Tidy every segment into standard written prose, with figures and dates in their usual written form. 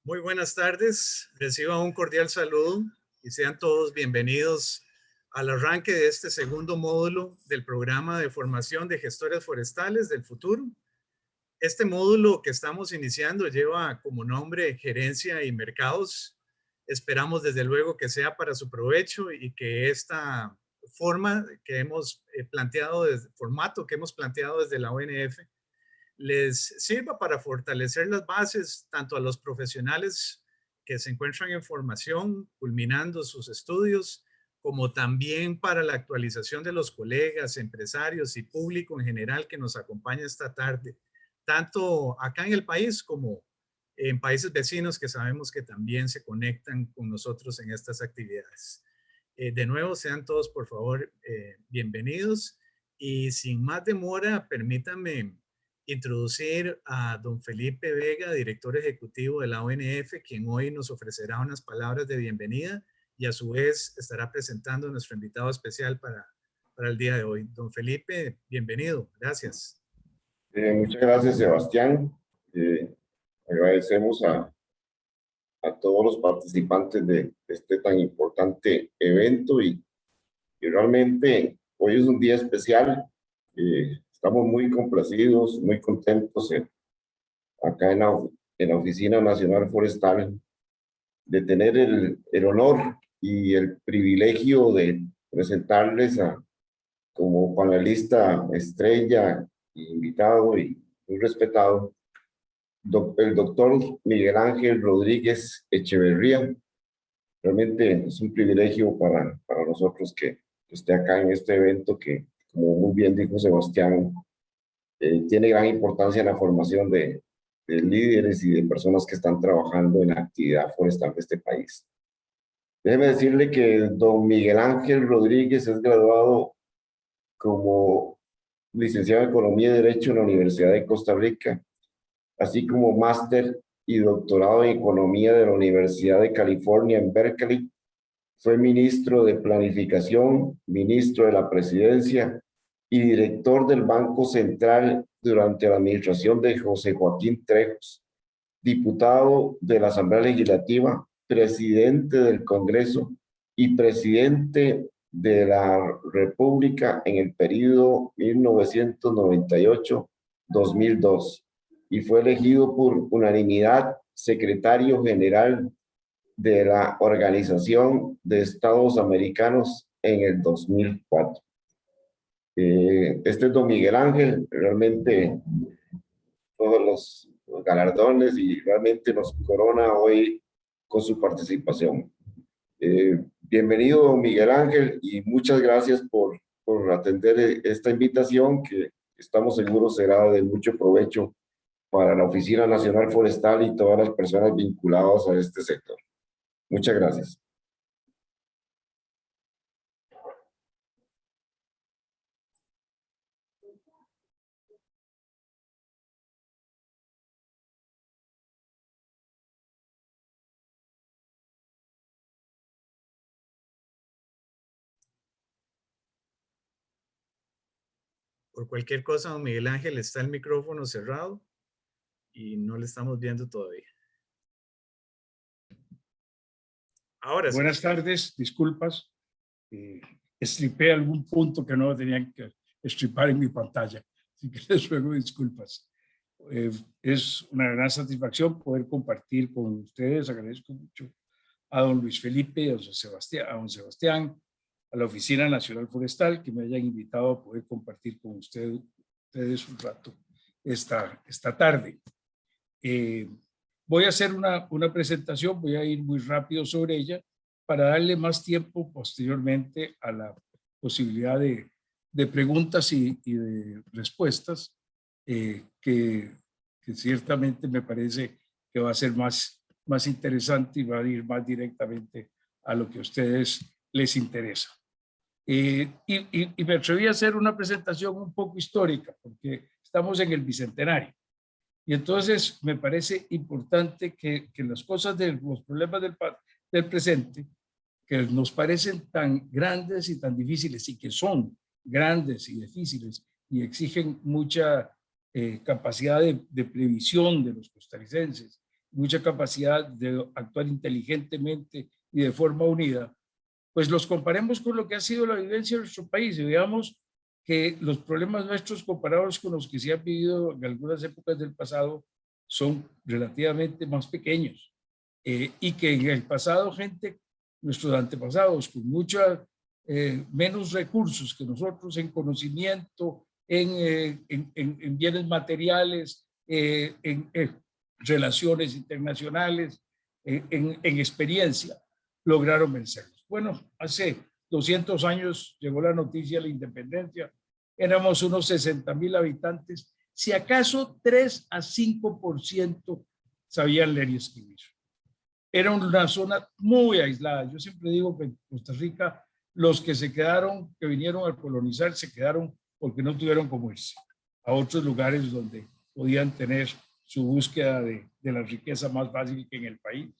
Muy buenas tardes, reciban un cordial saludo y sean todos bienvenidos al arranque de este segundo módulo del programa de formación de gestores forestales del futuro. Este módulo que estamos iniciando lleva como nombre Gerencia y Mercados. Esperamos desde luego que sea para su provecho y que esta forma que hemos planteado, formato que hemos planteado desde la ONF, les sirva para fortalecer las bases tanto a los profesionales que se encuentran en formación, culminando sus estudios, como también para la actualización de los colegas, empresarios y público en general que nos acompaña esta tarde, tanto acá en el país como en países vecinos que sabemos que también se conectan con nosotros en estas actividades. De nuevo, sean todos por favor bienvenidos y sin más demora, permítanme introducir a don Felipe Vega, director ejecutivo de la ONF, quien hoy nos ofrecerá unas palabras de bienvenida y a su vez estará presentando a nuestro invitado especial para el día de hoy. Don Felipe, bienvenido. Gracias. Muchas gracias, Sebastián. Agradecemos a todos los participantes de este tan importante evento y realmente hoy es un día especial. Estamos muy complacidos, muy contentos acá en la Oficina Nacional Forestal de tener el honor y el privilegio de presentarles como panelista estrella, invitado y muy respetado, el doctor Miguel Ángel Rodríguez Echeverría. Realmente es un privilegio para nosotros que esté acá en este evento que, como muy bien dijo Sebastián, tiene gran importancia en la formación de líderes y de personas que están trabajando en la actividad forestal de este país. Déjeme decirle que don Miguel Ángel Rodríguez es graduado como licenciado en Economía y Derecho en la Universidad de Costa Rica, así como máster y doctorado en Economía de la Universidad de California en Berkeley. Fue ministro de Planificación, ministro de la Presidencia y director del Banco Central durante la administración de José Joaquín Trejos, diputado de la Asamblea Legislativa, presidente del Congreso y presidente de la República en el periodo 1998-2002 y fue elegido por unanimidad secretario general de la Organización de Estados Americanos en el 2004. Este es don Miguel Ángel, realmente todos los galardones y realmente nos corona hoy con su participación. Bienvenido, don Miguel Ángel, y muchas gracias por atender esta invitación que estamos seguros será de mucho provecho para la Oficina Nacional Forestal y todas las personas vinculadas a este sector. Muchas gracias. Por cualquier cosa, don Miguel Ángel, está el micrófono cerrado y no le estamos viendo todavía. Ahora sí. Buenas tardes, disculpas. Estripé algún punto que no tenían que estripar en mi pantalla, así que les ruego disculpas. Es una gran satisfacción poder compartir con ustedes. Agradezco mucho a don Luis Felipe, a don Sebastián, a la Oficina Nacional Forestal que me hayan invitado a poder compartir con ustedes un rato esta tarde. Voy a hacer una presentación, voy a ir muy rápido sobre ella para darle más tiempo posteriormente a la posibilidad de preguntas y de respuestas que ciertamente me parece que va a ser más interesante y va a ir más directamente a lo que a ustedes les interesa. Y me atreví a hacer una presentación un poco histórica porque estamos en el bicentenario. Y entonces me parece importante que las cosas de los problemas del presente, que nos parecen tan grandes y tan difíciles y que son grandes y difíciles y exigen mucha capacidad de previsión de los costarricenses mucha capacidad de actuar inteligentemente y de forma unida, pues los comparemos con lo que ha sido la vivencia de nuestro país y veamos que los problemas nuestros comparados con los que se han vivido en algunas épocas del pasado son relativamente más pequeños, y que en el pasado gente, nuestros antepasados con mucha menos recursos que nosotros en conocimiento, en bienes materiales, en relaciones internacionales, en experiencia, lograron vencerlos. Bueno, hace 200 años llegó la noticia de la independencia, éramos unos 60,000 habitantes, si acaso 3 a 5% sabían leer y escribir. Era una zona muy aislada. Yo siempre digo que en Costa Rica los que se quedaron, que vinieron a colonizar, se quedaron porque no tuvieron cómo irse a otros lugares donde podían tener su búsqueda de la riqueza más fácil que en el país.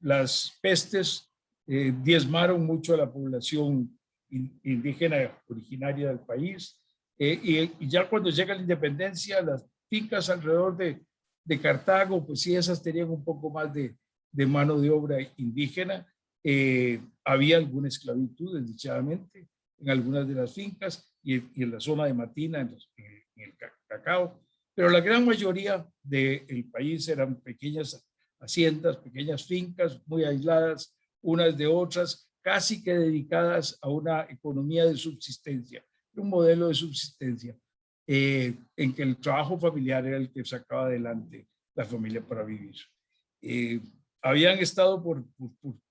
Las pestes diezmaron mucho a la población indígena originaria del país, y ya cuando llega la independencia, las fincas alrededor de Cartago, pues sí, esas tenían un poco más de mano de obra indígena. Había alguna esclavitud, desdichadamente, en algunas de las fincas y en la zona de Matina, en el Cacao, pero la gran mayoría del país eran pequeñas haciendas, pequeñas fincas muy aisladas unas de otras, casi que dedicadas a una economía de subsistencia, un modelo de subsistencia, en que el trabajo familiar era el que sacaba adelante la familia para vivir. Habían estado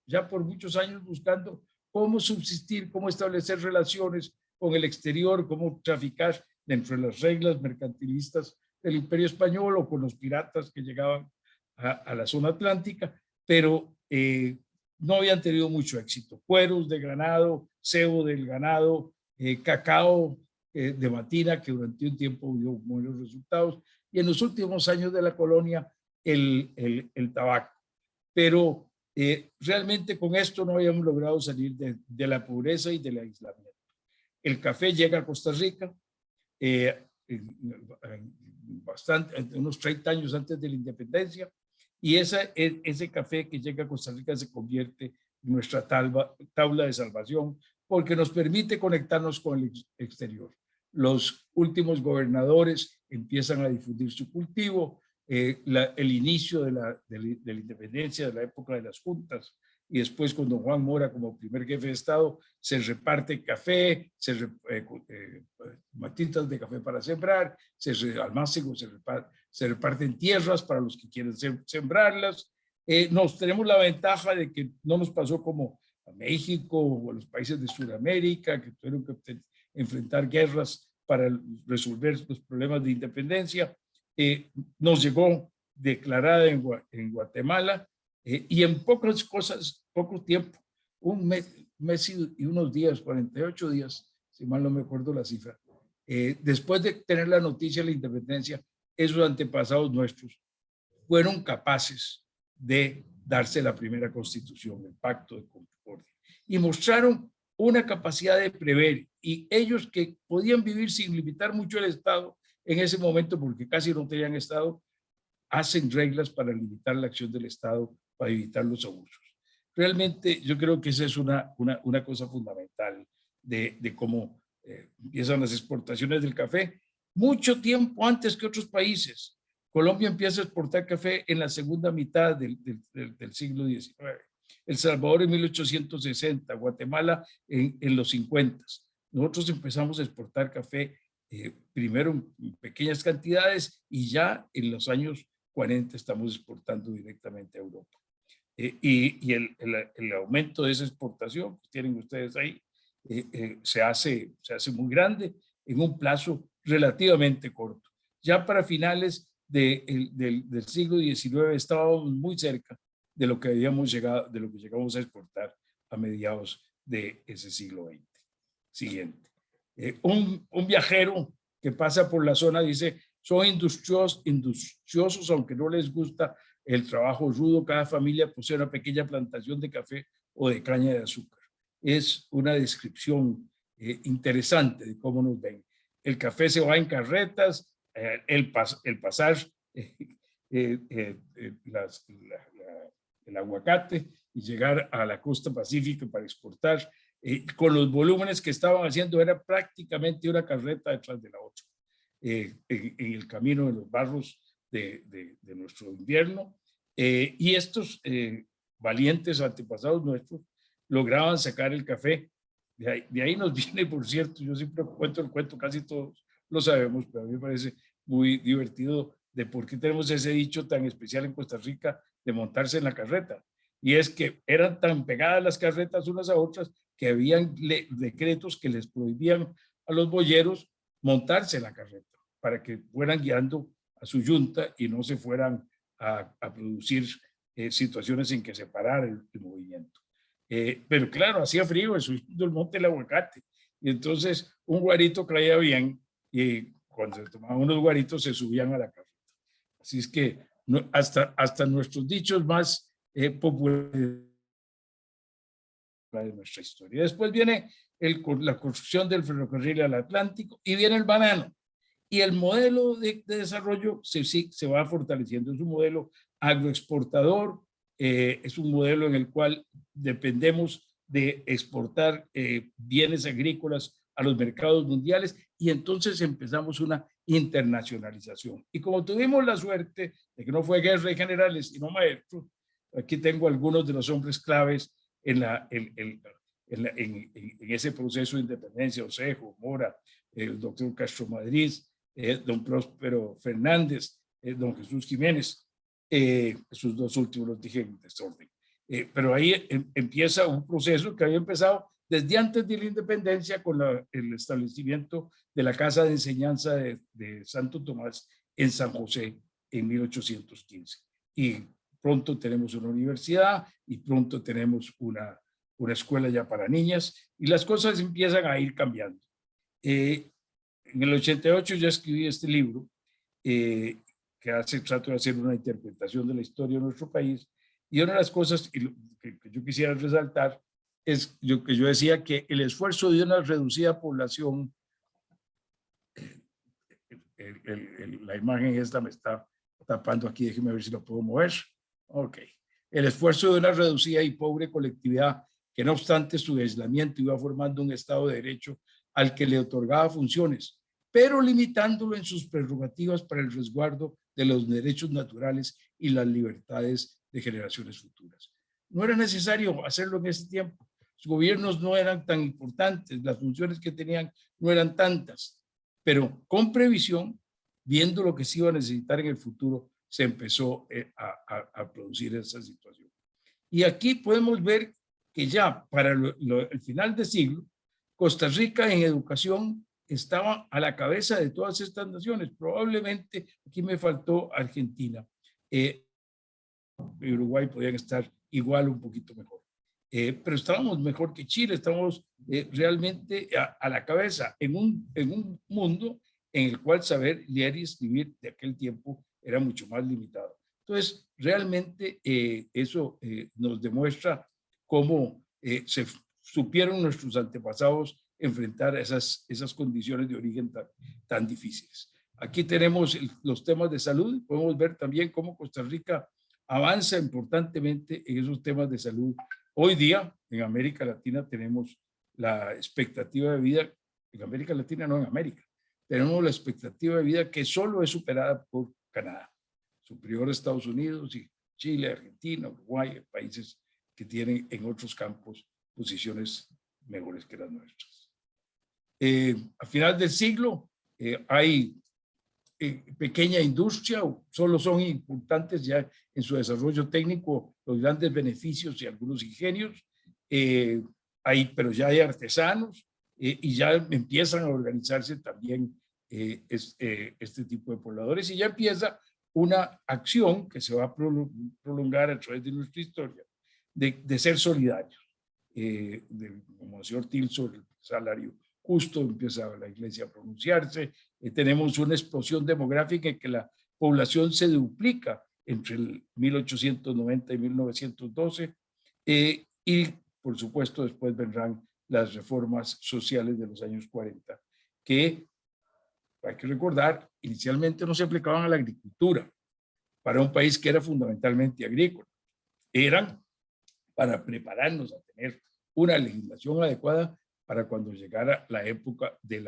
ya por muchos años buscando cómo subsistir, cómo establecer relaciones con el exterior, cómo traficar dentro de las reglas mercantilistas del Imperio Español o con los piratas que llegaban a la zona atlántica, pero no habían tenido mucho éxito. Cueros de ganado, cebo del ganado, cacao de Matina, que durante un tiempo dio buenos resultados, y en los últimos años de la colonia el tabaco. Pero realmente con esto no habíamos logrado salir de la pobreza y del aislamiento. El café llega a Costa Rica unos 30 años antes de la independencia, y ese café que llega a Costa Rica se convierte en nuestra tabla de salvación, porque nos permite conectarnos con el exterior. Los últimos gobernadores empiezan a difundir su cultivo, el inicio de la independencia, de la época de las juntas, y después con don Juan Mora como primer jefe de Estado, se reparte café, matitas de café para sembrar, almácigos, se reparten tierras para los que quieren sembrarlas. Nos tenemos la ventaja de que no nos pasó como a México o a los países de Sudamérica, que tuvieron que enfrentar guerras para resolver los problemas de independencia. Nos llegó declarada en Guatemala, y en poco tiempo, un mes y unos días, 48 días, si mal no me acuerdo la cifra, después de tener la noticia de la independencia, esos antepasados nuestros fueron capaces de darse la primera constitución, el Pacto de Concordia, y mostraron una capacidad de prever, y ellos que podían vivir sin limitar mucho el Estado en ese momento, porque casi no tenían Estado, hacen reglas para limitar la acción del Estado, para evitar los abusos. Realmente yo creo que esa es una cosa fundamental de cómo empiezan las exportaciones del café. Mucho tiempo antes que otros países, Colombia empieza a exportar café en la segunda mitad del siglo XIX. El Salvador en 1860, Guatemala en los 50. Nosotros empezamos a exportar café primero en pequeñas cantidades, y ya en los años 40 estamos exportando directamente a Europa. Y el aumento de esa exportación que tienen ustedes ahí se hace muy grande en un plazo relativamente corto. Ya para finales del siglo XIX estábamos muy cerca de lo que llegamos a exportar a mediados de ese siglo XX. Siguiente. Un viajero que pasa por la zona dice: son industriosos, aunque no les gusta el trabajo rudo. Cada familia posee una pequeña plantación de café o de caña de azúcar. Es una descripción interesante de cómo nos ven. El café se va en carretas, el pasar el aguacate y llegar a la costa pacífica para exportar. Con los volúmenes que estaban haciendo, era prácticamente una carreta detrás de la otra, en el camino de los barros de nuestro invierno. Y estos valientes antepasados nuestros lograban sacar el café. De ahí nos viene, por cierto, yo siempre cuento el cuento, casi todos lo sabemos, pero a mí me parece muy divertido de por qué tenemos ese dicho tan especial en Costa Rica de montarse en la carreta. Y es que eran tan pegadas las carretas unas a otras que habían decretos que les prohibían a los boyeros montarse en la carreta para que fueran guiando a su yunta y no se fueran a producir situaciones en que se parara el movimiento. Pero claro, hacía frío en subiendo el monte del aguacate. Y entonces un guarito caía bien y cuando se tomaban unos guaritos se subían a la carreta. Así es que no, hasta nuestros dichos más populares de nuestra historia. Después viene la construcción del ferrocarril al Atlántico y viene el banano. Y el modelo de desarrollo se va fortaleciendo. Es un modelo agroexportador, es un modelo en el cual dependemos de exportar bienes agrícolas a los mercados mundiales y entonces empezamos una internacionalización. Y como tuvimos la suerte de que no fue guerra de generales, sino maestros, aquí tengo algunos de los hombres claves en ese proceso de independencia: Osejo, Mora, el doctor Castro Madrid, don Próspero Fernández, don Jesús Jiménez. Esos dos últimos los dije en desorden. Pero ahí empieza un proceso que había empezado desde antes de la independencia con el establecimiento de la Casa de Enseñanza de Santo Tomás en San José en 1815. Y pronto tenemos una universidad y pronto tenemos una escuela ya para niñas y las cosas empiezan a ir cambiando. En el 88 ya escribí este libro que trato de hacer una interpretación de la historia de nuestro país, y una de las cosas que yo quisiera resaltar es que yo decía que el esfuerzo de una reducida población, la imagen esta me está tapando aquí, déjeme ver si lo puedo mover. Ok. El esfuerzo de una reducida y pobre colectividad que no obstante su aislamiento iba formando un Estado de Derecho al que le otorgaba funciones, pero limitándolo en sus prerrogativas para el resguardo de los derechos naturales y las libertades de generaciones futuras. No era necesario hacerlo en ese tiempo. Los gobiernos no eran tan importantes, las funciones que tenían no eran tantas, pero con previsión, viendo lo que se iba a necesitar en el futuro, se empezó a producir esa situación. Y aquí podemos ver que ya para el final del siglo, Costa Rica en educación estaba a la cabeza de todas estas naciones. Probablemente aquí me faltó Argentina. Uruguay podían estar igual, un poquito mejor. Pero estábamos mejor que Chile, estamos realmente a la cabeza en un mundo en el cual saber leer y escribir de aquel tiempo era mucho más limitado. Entonces, realmente eso nos demuestra cómo se supieron nuestros antepasados enfrentar esas condiciones de origen tan difíciles. Aquí tenemos los temas de salud. Podemos ver también cómo Costa Rica avanza importantemente en esos temas de salud. Hoy día, en América Latina, tenemos la expectativa de vida, en América Latina, no en América, tenemos la expectativa de vida que solo es superada por Canadá, superior a Estados Unidos y Chile, Argentina, Uruguay, países que tienen en otros campos posiciones mejores que las nuestras. A final del siglo hay pequeña industria, solo son importantes ya en su desarrollo técnico los grandes beneficios y algunos ingenios, pero ya hay artesanos y ya empiezan a organizarse también este tipo de pobladores y ya empieza una acción que se va a prolongar a través de nuestra historia de ser solidarios. Como el señor Tilso, el salario justo, empieza la iglesia a pronunciarse, tenemos una explosión demográfica en que la población se duplica entre el 1890 y 1912 y por supuesto después vendrán las reformas sociales de los años 40 que hay que recordar inicialmente no se aplicaban a la agricultura, para un país que era fundamentalmente agrícola. Eran para prepararnos a tener una legislación adecuada para cuando llegara la época del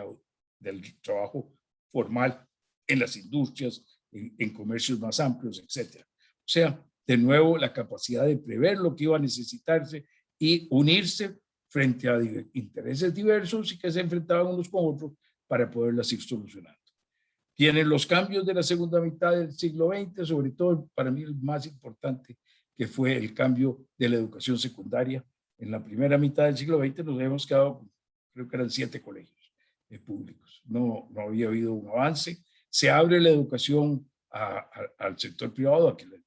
trabajo formal en las industrias, en comercios más amplios, etc. O sea, de nuevo, la capacidad de prever lo que iba a necesitarse y unirse frente a intereses diversos y que se enfrentaban unos con otros para poderlas ir solucionando. Tienen los cambios de la segunda mitad del siglo XX, sobre todo para mí el más importante, que fue el cambio de la educación secundaria. En la primera mitad del siglo XX nos habíamos quedado, creo que eran 7 colegios públicos. No había habido un avance. Se abre la educación al sector privado, a que los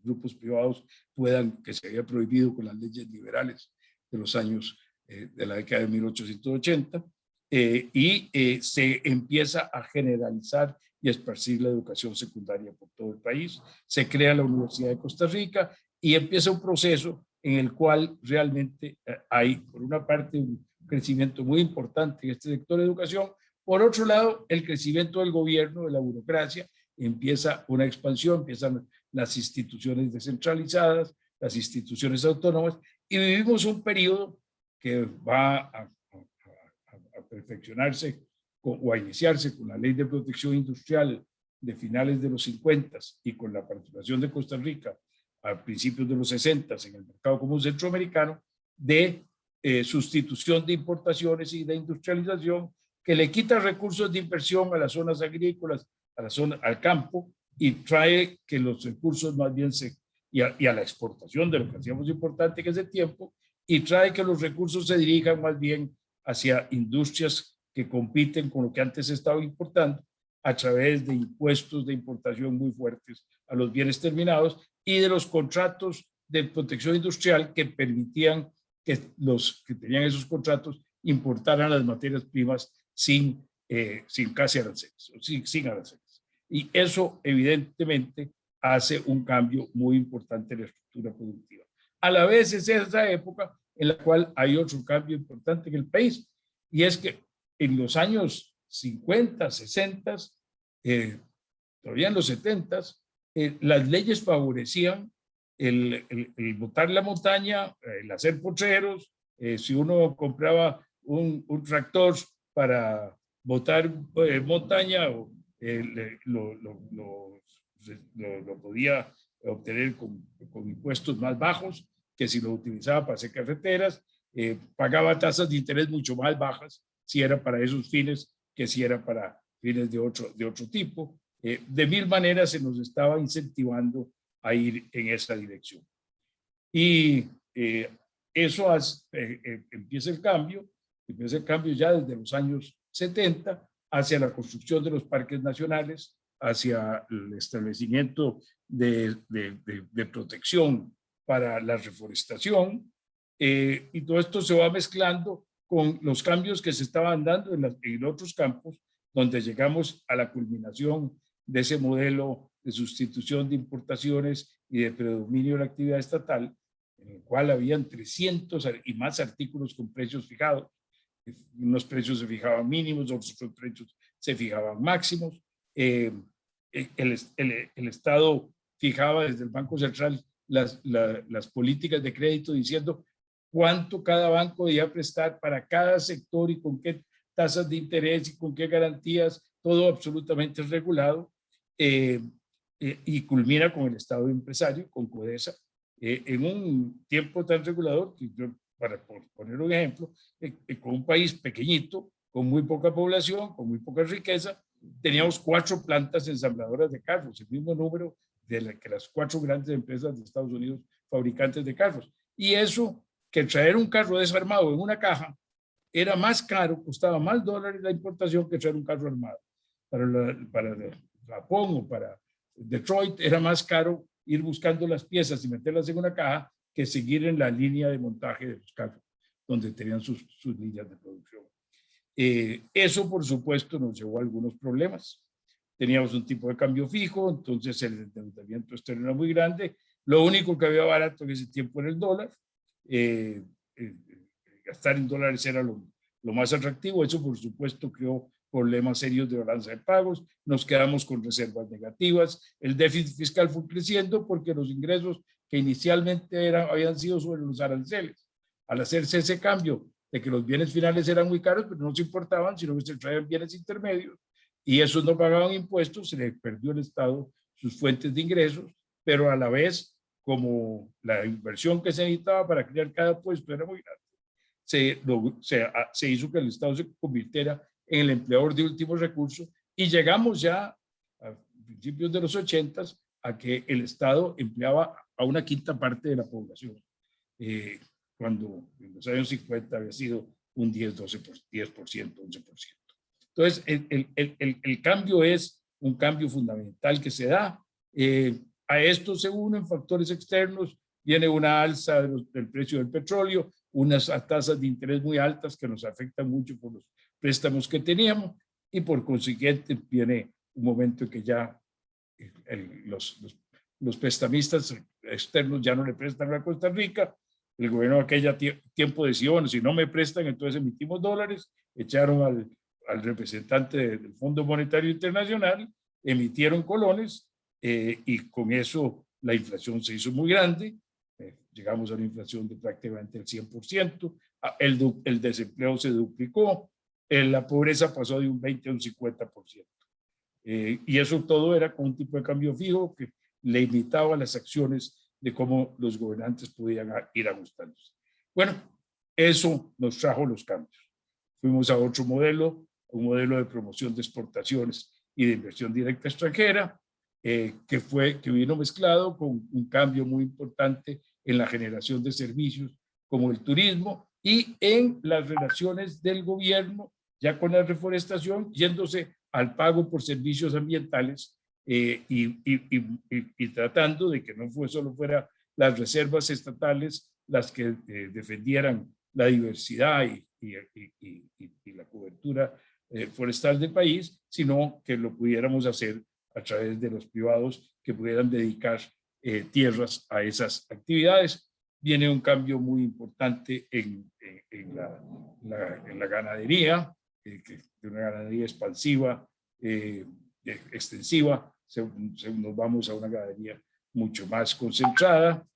grupos privados puedan, que se había prohibido con las leyes liberales de los años de la década de 1880, se empieza a generalizar y esparcir la educación secundaria por todo el país. Se crea la Universidad de Costa Rica y empieza un proceso en el cual realmente hay, por una parte, un crecimiento muy importante en este sector de educación. Por otro lado, el crecimiento del gobierno, de la burocracia, empieza una expansión, empiezan las instituciones descentralizadas, las instituciones autónomas, y vivimos un periodo que va a perfeccionarse o a iniciarse con la Ley de Protección Industrial de finales de los 50 y con la participación de Costa Rica a principios de los 60 en el mercado común centroamericano, de sustitución de importaciones y de industrialización, que le quita recursos de inversión a las zonas agrícolas, al campo, y trae que los recursos más bien y a la exportación de lo que hacíamos importante que es el tiempo, y trae que los recursos se dirijan más bien hacia industrias que compiten con lo que antes se estaba importando a través de impuestos de importación muy fuertes a los bienes terminados y de los contratos de protección industrial que permitían que los que tenían esos contratos importaran las materias primas sin casi aranceles, sin aranceles. Y eso evidentemente hace un cambio muy importante en la estructura productiva. A la vez es esa época en la cual hay otro cambio importante en el país, y es que en los años 50, 60, todavía en los 70, las leyes favorecían el botar la montaña, el hacer potreros. Si uno compraba un tractor para botar montaña, lo podía obtener con impuestos más bajos que si lo utilizaba para hacer carreteras. Pagaba tasas de interés mucho más bajas si era para esos fines que si era para fines de otro tipo. De mil maneras se nos estaba incentivando a ir en esa dirección. Y eso empieza el cambio ya desde los años 70 hacia la construcción de los parques nacionales, hacia el establecimiento de protección para la reforestación, y todo esto se va mezclando con los cambios que se estaban dando en otros campos, donde llegamos a la culminación de ese modelo de sustitución de importaciones y de predominio de la actividad estatal, en el cual habían 300 y más artículos con precios fijados. Unos precios se fijaban mínimos, otros precios se fijaban máximos. El Estado fijaba desde el Banco Central las políticas de crédito diciendo cuánto cada banco debía prestar para cada sector y con qué tasas de interés y con qué garantías, todo absolutamente regulado, y culmina con el Estado empresario, con CODESA, en un tiempo tan regulador que yo, para poner un ejemplo, con un país pequeñito, con muy poca población, con muy poca riqueza, teníamos 4 plantas ensambladoras de carros, el mismo número que las 4 grandes empresas de Estados Unidos fabricantes de carros. Y eso, que traer un carro desarmado en una caja era más caro, costaba más dólares la importación que traer un carro armado. Para Japón o para Detroit era más caro ir buscando las piezas y meterlas en una caja que seguir en la línea de montaje de los carros, donde tenían sus líneas de producción. Eso, por supuesto, nos llevó a algunos problemas. Teníamos un tipo de cambio fijo, entonces el endeudamiento externo era muy grande. Lo único que había barato en ese tiempo era el dólar. Gastar en dólares era lo más atractivo. Eso, por supuesto, creó problemas serios de balanza de pagos, nos quedamos con reservas negativas, el déficit fiscal fue creciendo porque los ingresos que inicialmente habían sido sobre los aranceles, al hacerse ese cambio de que los bienes finales eran muy caros, pero no se importaban, sino que se traían bienes intermedios, y esos no pagaban impuestos, se le perdió al Estado sus fuentes de ingresos, pero a la vez, como la inversión que se necesitaba para crear cada puesto era muy grande, se hizo que el Estado se convirtiera en el empleador de últimos recursos, y llegamos ya a principios de los 80 a que el Estado empleaba a una quinta parte de la población, cuando en los años 50 había sido un 10%, 11%. Entonces, el cambio es un cambio fundamental que se da. A esto se unen factores externos, viene una alza del precio del petróleo, unas tasas de interés muy altas que nos afectan mucho por los préstamos que teníamos, y por consiguiente viene un momento en que ya los prestamistas externos ya no le prestan a Costa Rica. El gobierno de aquella tiempo decía, bueno, si no me prestan, entonces emitimos dólares. Echaron al representante del Fondo Monetario Internacional, emitieron colones, y con eso la inflación se hizo muy grande. Llegamos a una inflación de prácticamente el 100%, el desempleo se duplicó, la pobreza pasó de un 20 a un 50%. Y eso todo era con un tipo de cambio fijo que limitaba las acciones de cómo los gobernantes podían ir ajustándose. Bueno, eso nos trajo los cambios. Fuimos a otro modelo, un modelo de promoción de exportaciones y de inversión directa extranjera, que vino mezclado con un cambio muy importante en la generación de servicios como el turismo y en las relaciones del gobierno, ya con la reforestación, yéndose al pago por servicios ambientales, y tratando de que no solo fuera las reservas estatales las que defendieran la diversidad y la cobertura forestal del país, sino que lo pudiéramos hacer a través de los privados que pudieran dedicar tierras a esas actividades. Viene un cambio muy importante en la ganadería, de una ganadería expansiva, extensiva, nos vamos a una ganadería mucho más concentrada,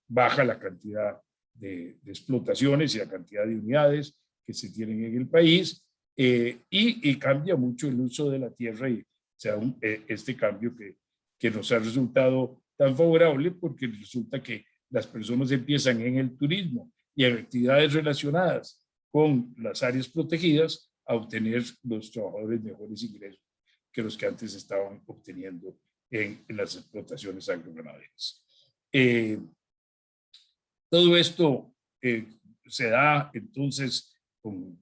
baja la cantidad de explotaciones y la cantidad de unidades que se tienen en el país, y cambia mucho el uso de la tierra, y este cambio que nos ha resultado tan favorable, porque resulta que las personas empiezan en el turismo y en actividades relacionadas con las áreas protegidas a obtener los trabajadores mejores ingresos que los que antes estaban obteniendo en las explotaciones agroganaderas. Todo esto se da entonces con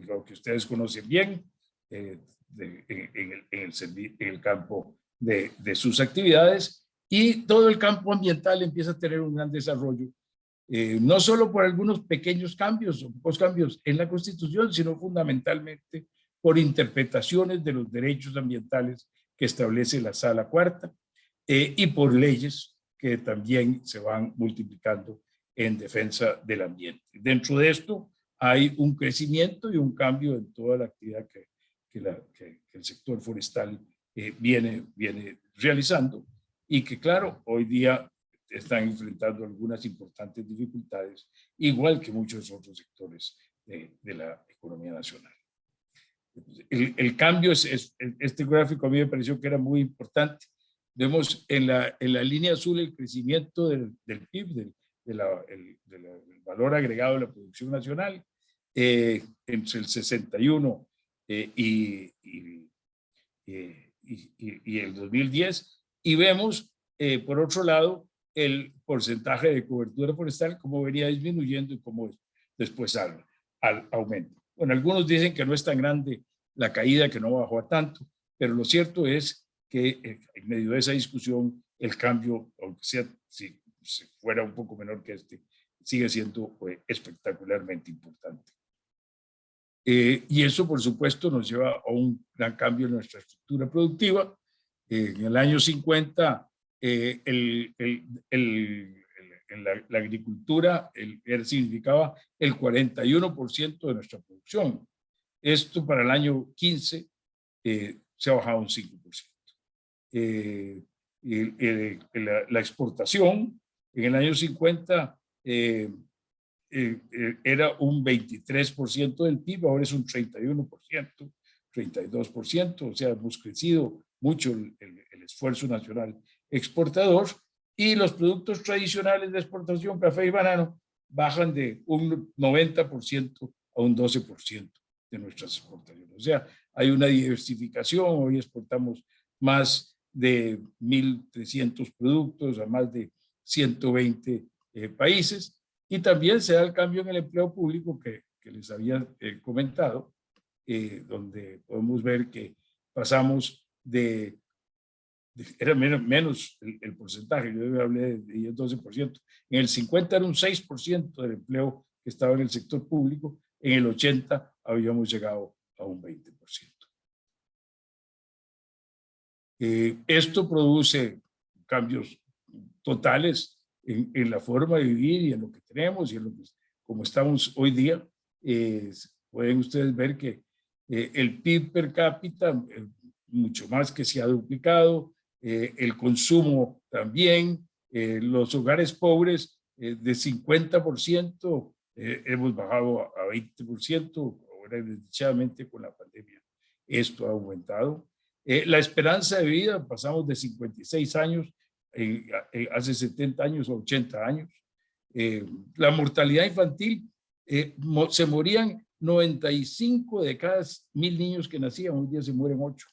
lo que ustedes conocen bien, en el campo de sus actividades, y todo el campo ambiental empieza a tener un gran desarrollo, no solo por algunos pequeños cambios o pocos cambios en la Constitución, sino fundamentalmente por interpretaciones de los derechos ambientales que establece la Sala Cuarta, y por leyes que también se van multiplicando en defensa del ambiente. Dentro de esto hay un crecimiento y un cambio en toda la actividad que el sector forestal viene realizando, y que claro, hoy día están enfrentando algunas importantes dificultades, igual que muchos otros sectores de la economía nacional. El cambio este gráfico a mí me pareció que era muy importante. Vemos en la línea azul el crecimiento del PIB, del valor agregado de la producción nacional, entre el 61 y el 2010, y vemos por otro lado el porcentaje de cobertura forestal, cómo venía disminuyendo y cómo después al aumento. Bueno, algunos dicen que no es tan grande la caída, que no bajó a tanto, pero lo cierto es que en medio de esa discusión el cambio, aunque sea si fuera un poco menor que sigue siendo espectacularmente importante. Y eso, por supuesto, nos lleva a un gran cambio en nuestra estructura productiva. En el año 50, la agricultura significaba el 41% de nuestra producción. Esto para el año 15 se ha bajado un 5%. La exportación en el año 50 era un 23% del PIB, ahora es un 31%, 32%, o sea, hemos crecido mucho el esfuerzo nacional exportador, y los productos tradicionales de exportación, café y banano, bajan de un 90% a un 12% de nuestras exportaciones. O sea, hay una diversificación, hoy exportamos más de 1.300 productos a más de 120 países, y también se da el cambio en el empleo público que les había comentado, donde podemos ver que pasamos era menos el porcentaje, yo hablé de 10-12%, en el 50 era un 6% del empleo que estaba en el sector público, en el 80 habíamos llegado a un 20%. Esto produce cambios totales en la forma de vivir y en lo que tenemos y en lo que, como estamos hoy día. Pueden ustedes ver que el PIB per cápita, mucho más que se ha duplicado, el consumo también, los hogares pobres de 50%, hemos bajado a 20%, ahora desdichadamente con la pandemia esto ha aumentado. La esperanza de vida, pasamos de 56 años hace 70 años a 80 años. La mortalidad infantil, se morían 95 de cada 1.000 niños que nacían, hoy día se mueren 8.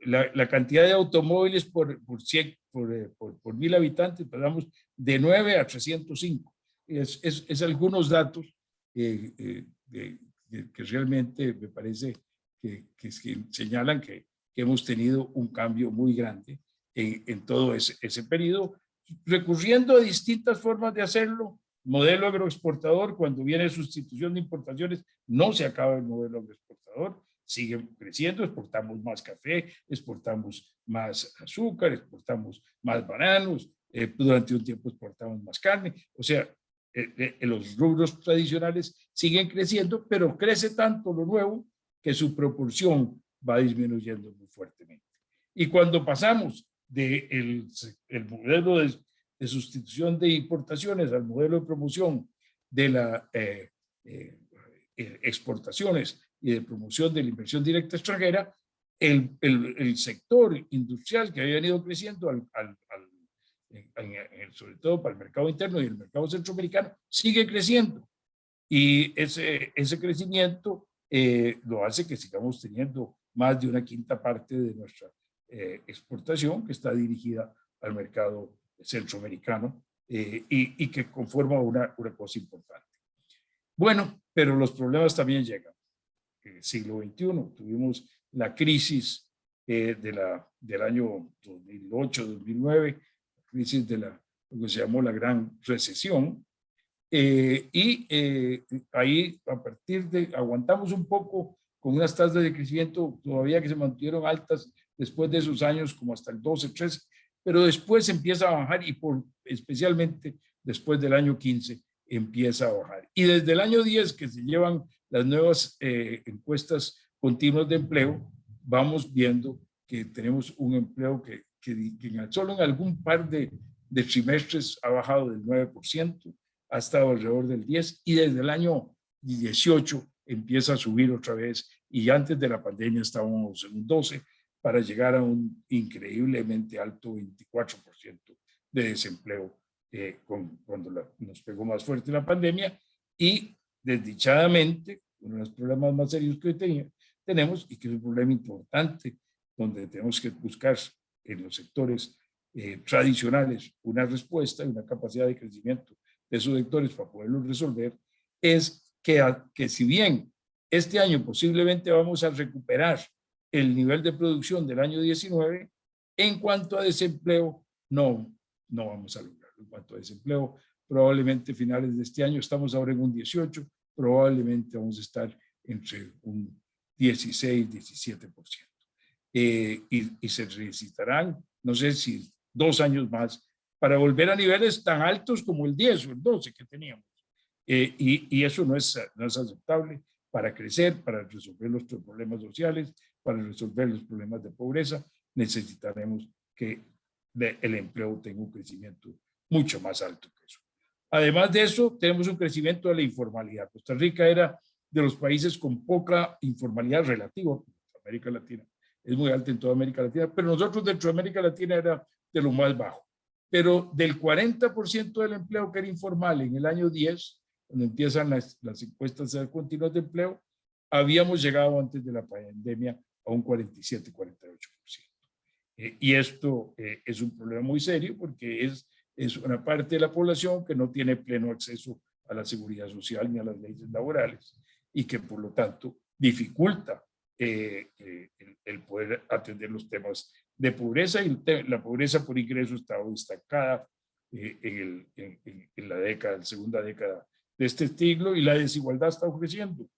La cantidad de automóviles por 1.000 habitantes, pasamos de 9 a 305. Es algunos datos que realmente me parece que señalan que hemos tenido un cambio muy grande en todo ese periodo, recurriendo a distintas formas de hacerlo. Modelo agroexportador, cuando viene sustitución de importaciones, no se acaba el modelo agroexportador, sigue creciendo, exportamos más café, exportamos más azúcar, exportamos más bananos, durante un tiempo exportamos más carne, o sea, los rubros tradicionales siguen creciendo, pero crece tanto lo nuevo que su proporción va disminuyendo muy fuertemente. Y cuando pasamos del modelo de sustitución de importaciones al modelo de promoción de las exportaciones y de promoción de la inversión directa extranjera, el sector industrial que había venido creciendo sobre todo para el mercado interno y el mercado centroamericano, sigue creciendo. Y ese crecimiento lo hace que sigamos teniendo más de una quinta parte de nuestra exportación que está dirigida al mercado centroamericano, y que conforma una cosa importante. Bueno, pero los problemas también llegan. En el siglo XXI tuvimos la crisis del año 2008-2009, la crisis de lo que se llamó la Gran Recesión, y ahí a partir de, aguantamos un poco con unas tasas de crecimiento todavía que se mantuvieron altas después de esos años, como hasta el 12-13, pero después empieza a bajar, y especialmente después del año 15 empieza a bajar. Y desde el año 10, que se llevan las nuevas encuestas continuas de empleo, vamos viendo que tenemos un empleo que solo en algún par de trimestres ha bajado del 9%, ha estado alrededor del 10%, y desde el año 18 empieza a subir otra vez, y antes de la pandemia estábamos en un 12%, para llegar a un increíblemente alto 24% de desempleo cuando nos pegó más fuerte la pandemia. Y desdichadamente, uno de los problemas más serios que hoy tenemos, y que es un problema importante, donde tenemos que buscar en los sectores tradicionales una respuesta y una capacidad de crecimiento de esos sectores para poderlo resolver, es que si bien este año posiblemente vamos a recuperar el nivel de producción del año 19, en cuanto a desempleo no vamos a lograrlo. En cuanto a desempleo, probablemente finales de este año, estamos ahora en un 18, probablemente vamos a estar entre un 16-17%. Y se necesitarán, no sé si 2 años más, para volver a niveles tan altos como el 10 o el 12 que teníamos. Y eso no es aceptable, para crecer, para resolver nuestros problemas sociales, para resolver los problemas de pobreza, necesitaremos que el empleo tenga un crecimiento mucho más alto que eso. Además de eso, tenemos un crecimiento de la informalidad. Costa Rica era de los países con poca informalidad relativa. América Latina es muy alta en toda América Latina, pero nosotros dentro de América Latina era de lo más bajo. Pero del 40% del empleo que era informal en el año 10, cuando empiezan las encuestas continuas de empleo, habíamos llegado antes de la pandemia a un 47-48%. Y esto es un problema muy serio porque es una parte de la población que no tiene pleno acceso a la seguridad social ni a las leyes laborales y que por lo tanto dificulta el poder atender los temas de pobreza, y la pobreza por ingreso está destacada en la segunda década de este siglo, y la desigualdad está creciendo.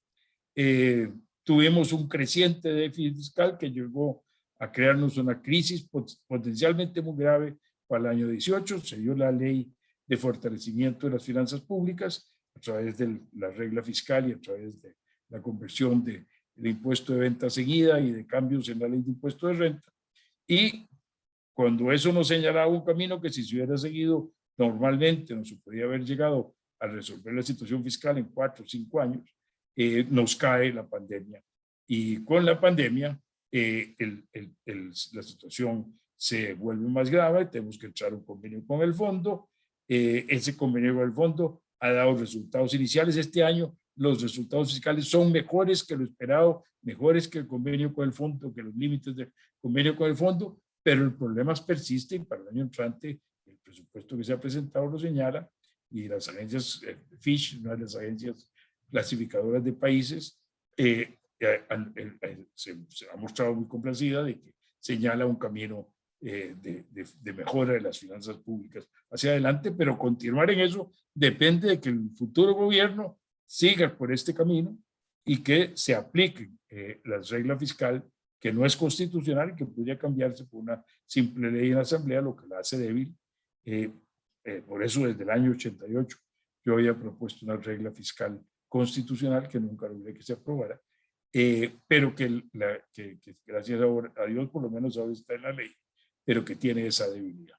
Tuvimos un creciente déficit fiscal que llegó a crearnos una crisis potencialmente muy grave para el año 18. Se dio la ley de fortalecimiento de las finanzas públicas a través de la regla fiscal y a través de la conversión del impuesto de venta seguida y de cambios en la ley de impuesto de renta. Y cuando eso nos señalaba un camino que si se hubiera seguido normalmente no se podía haber llegado a resolver la situación fiscal en 4 o 5 años, nos cae la pandemia. Y con la pandemia la situación se vuelve más grave, tenemos que echar un convenio con el fondo. Ese convenio con el fondo ha dado resultados iniciales. Este año los resultados fiscales son mejores que lo esperado, mejores que el convenio con el fondo, que los límites del convenio con el fondo, pero el problema persiste y para el año entrante el presupuesto que se ha presentado lo señala, y las agencias Fitch, una de las agencias clasificadoras de países, se ha mostrado muy complacida de que señala un camino de mejora de las finanzas públicas hacia adelante, pero continuar en eso depende de que el futuro gobierno siga por este camino y que se aplique la regla fiscal, que no es constitucional y que podría cambiarse por una simple ley en la Asamblea, lo que la hace débil. Por eso desde el año 88 yo había propuesto una regla fiscal constitucional que nunca logré que se aprobara, pero que gracias a Dios por lo menos ahora está en la ley, pero que tiene esa debilidad.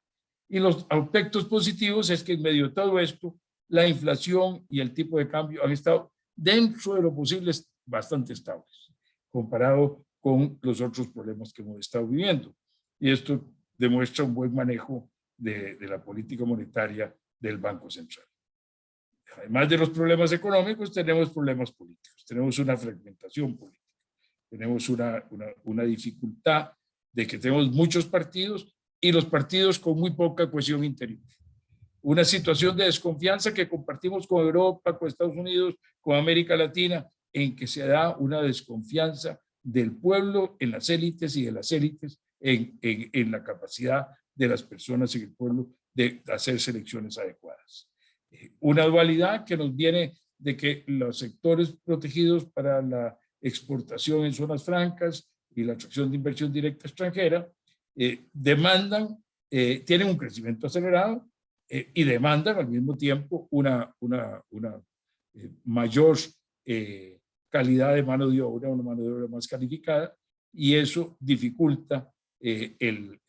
Y los aspectos positivos es que en medio de todo esto, la inflación y el tipo de cambio han estado dentro de lo posible bastante estables, comparado con los otros problemas que hemos estado viviendo. Y esto demuestra un buen manejo de la política monetaria del Banco Central. Además de los problemas económicos, tenemos problemas políticos, tenemos una fragmentación política, tenemos una dificultad de que tenemos muchos partidos y los partidos con muy poca cohesión interior. Una situación de desconfianza que compartimos con Europa, con Estados Unidos, con América Latina, en que se da una desconfianza del pueblo en las élites y de las élites en la capacidad de las personas en el pueblo de hacer selecciones adecuadas. Una dualidad que nos viene de que los sectores protegidos para la exportación en zonas francas y la atracción de inversión directa extranjera tienen un crecimiento acelerado y demandan al mismo tiempo una mayor calidad de mano de obra, una mano de obra más calificada, y eso dificulta el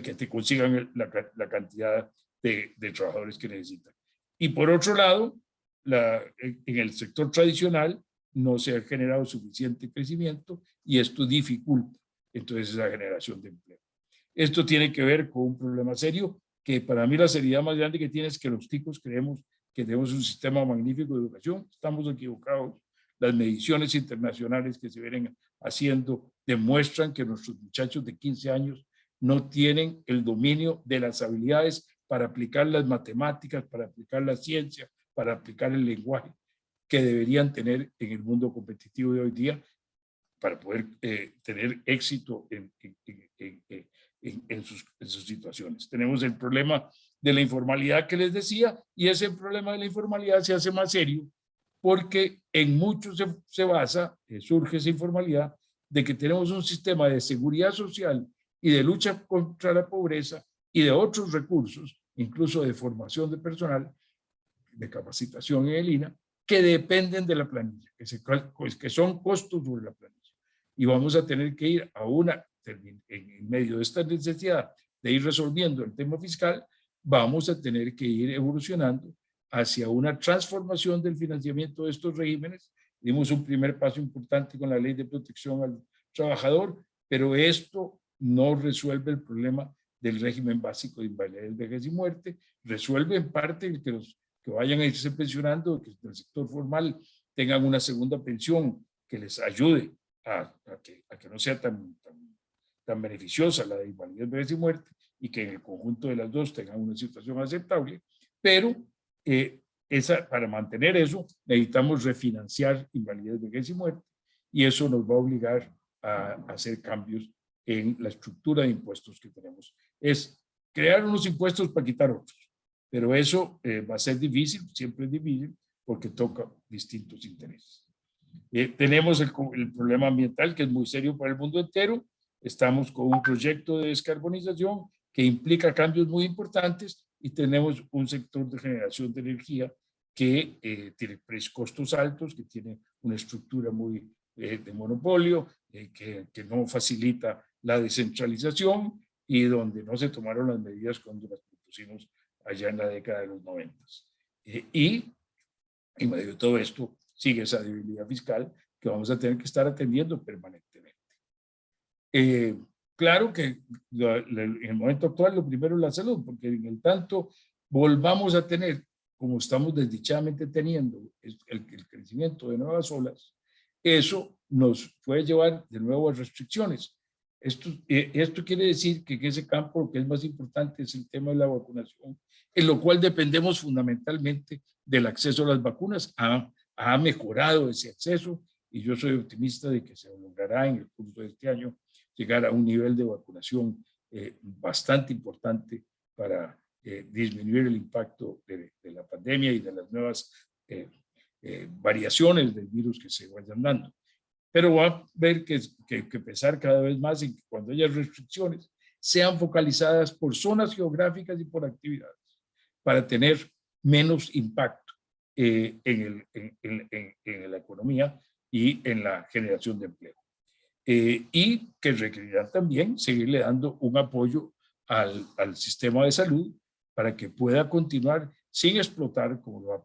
que te consigan la cantidad de trabajadores que necesitan. Y por otro lado, en el sector tradicional no se ha generado suficiente crecimiento y esto dificulta entonces la generación de empleo. Esto tiene que ver con un problema serio, que para mí la seriedad más grande que tiene es que los ticos creemos que tenemos un sistema magnífico de educación. Estamos equivocados. Las mediciones internacionales que se vienen haciendo demuestran que nuestros muchachos de 15 años no tienen el dominio de las habilidades para aplicar las matemáticas, para aplicar la ciencia, para aplicar el lenguaje que deberían tener en el mundo competitivo de hoy día para poder tener éxito en sus situaciones. Tenemos el problema de la informalidad que les decía, y ese problema de la informalidad se hace más serio porque en muchos se basa, surge esa informalidad, de que tenemos un sistema de seguridad social y de lucha contra la pobreza y de otros recursos, incluso de formación de personal, de capacitación en el INA, que dependen de la planilla, que son costos sobre la planilla. Y vamos a tener que ir a en medio de esta necesidad de ir resolviendo el tema fiscal, vamos a tener que ir evolucionando hacia una transformación del financiamiento de estos regímenes. Dimos un primer paso importante con la Ley de Protección al Trabajador, pero esto no resuelve el problema del régimen básico de invalidez, vejez y muerte. Resuelve en parte el que los que vayan a irse pensionando, que del sector formal tengan una segunda pensión que les ayude a que no sea tan beneficiosa la de invalidez, vejez y muerte, y que en el conjunto de las dos tengan una situación aceptable, pero para mantener eso necesitamos refinanciar invalidez, vejez y muerte, y eso nos va a obligar a hacer cambios en la estructura de impuestos que tenemos. Es crear unos impuestos para quitar otros, pero eso va a ser difícil, siempre es difícil, porque toca distintos intereses. Tenemos el problema ambiental, que es muy serio para el mundo entero. Estamos con un proyecto de descarbonización que implica cambios muy importantes, y tenemos un sector de generación de energía que tiene costos altos, que tiene una estructura muy de monopolio, que no facilita la descentralización y donde no se tomaron las medidas cuando las propusimos allá en la década de los 90. Y en medio de todo esto sigue esa debilidad fiscal que vamos a tener que estar atendiendo permanentemente. Claro que en el momento actual lo primero es la salud, porque en el tanto volvamos a tener, como estamos desdichadamente teniendo, el crecimiento de nuevas olas, eso nos puede llevar de nuevo a restricciones. Esto quiere decir que en ese campo lo que es más importante es el tema de la vacunación, en lo cual dependemos fundamentalmente del acceso a las vacunas. Ha mejorado ese acceso y yo soy optimista de que se logrará en el curso de este año llegar a un nivel de vacunación bastante importante para disminuir el impacto de la pandemia y de las nuevas variaciones del virus que se vayan dando. Pero va a haber que pensar cada vez más en que cuando haya restricciones sean focalizadas por zonas geográficas y por actividades para tener menos impacto en la economía y en la generación de empleo. Y que requerirán también seguirle dando un apoyo al sistema de salud para que pueda continuar sin explotar como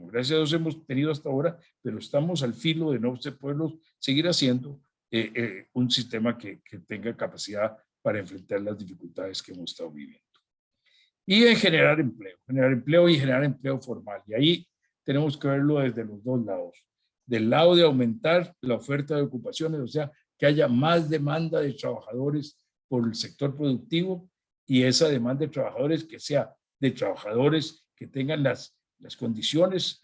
gracias a Dios hemos tenido hasta ahora, pero estamos al filo de no poderlo seguir haciendo un sistema que tenga capacidad para enfrentar las dificultades que hemos estado viviendo. Y en generar empleo y generar empleo formal. Y ahí tenemos que verlo desde los dos lados. Del lado de aumentar la oferta de ocupaciones, o sea, que haya más demanda de trabajadores por el sector productivo, y esa demanda de trabajadores que sea de trabajadores que tengan las condiciones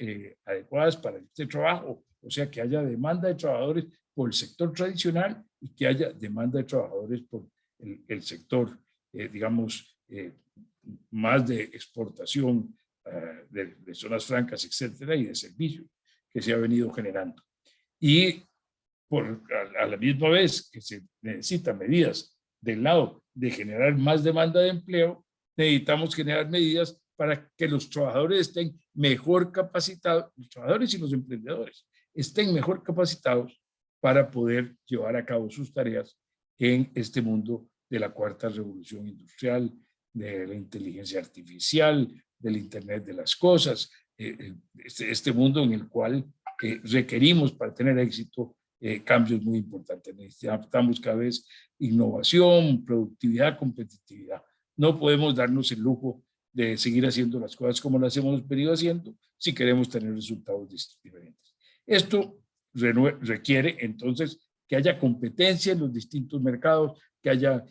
adecuadas para este trabajo, o sea, que haya demanda de trabajadores por el sector tradicional y que haya demanda de trabajadores por el sector, digamos, más de exportación de zonas francas, etcétera, y de servicios que se ha venido generando. Y a la misma vez que se necesitan medidas del lado de generar más demanda de empleo, necesitamos generar medidas para que los trabajadores estén mejor capacitados, los trabajadores y los emprendedores estén mejor capacitados para poder llevar a cabo sus tareas en este mundo de la cuarta revolución industrial, de la inteligencia artificial, del Internet de las cosas, este mundo en el cual requerimos para tener éxito cambios muy importantes. Necesitamos cada vez innovación, productividad, competitividad. No podemos darnos el lujo de seguir haciendo las cosas como las hemos venido haciendo si queremos tener resultados diferentes. Esto requiere entonces que haya competencia en los distintos mercados, que haya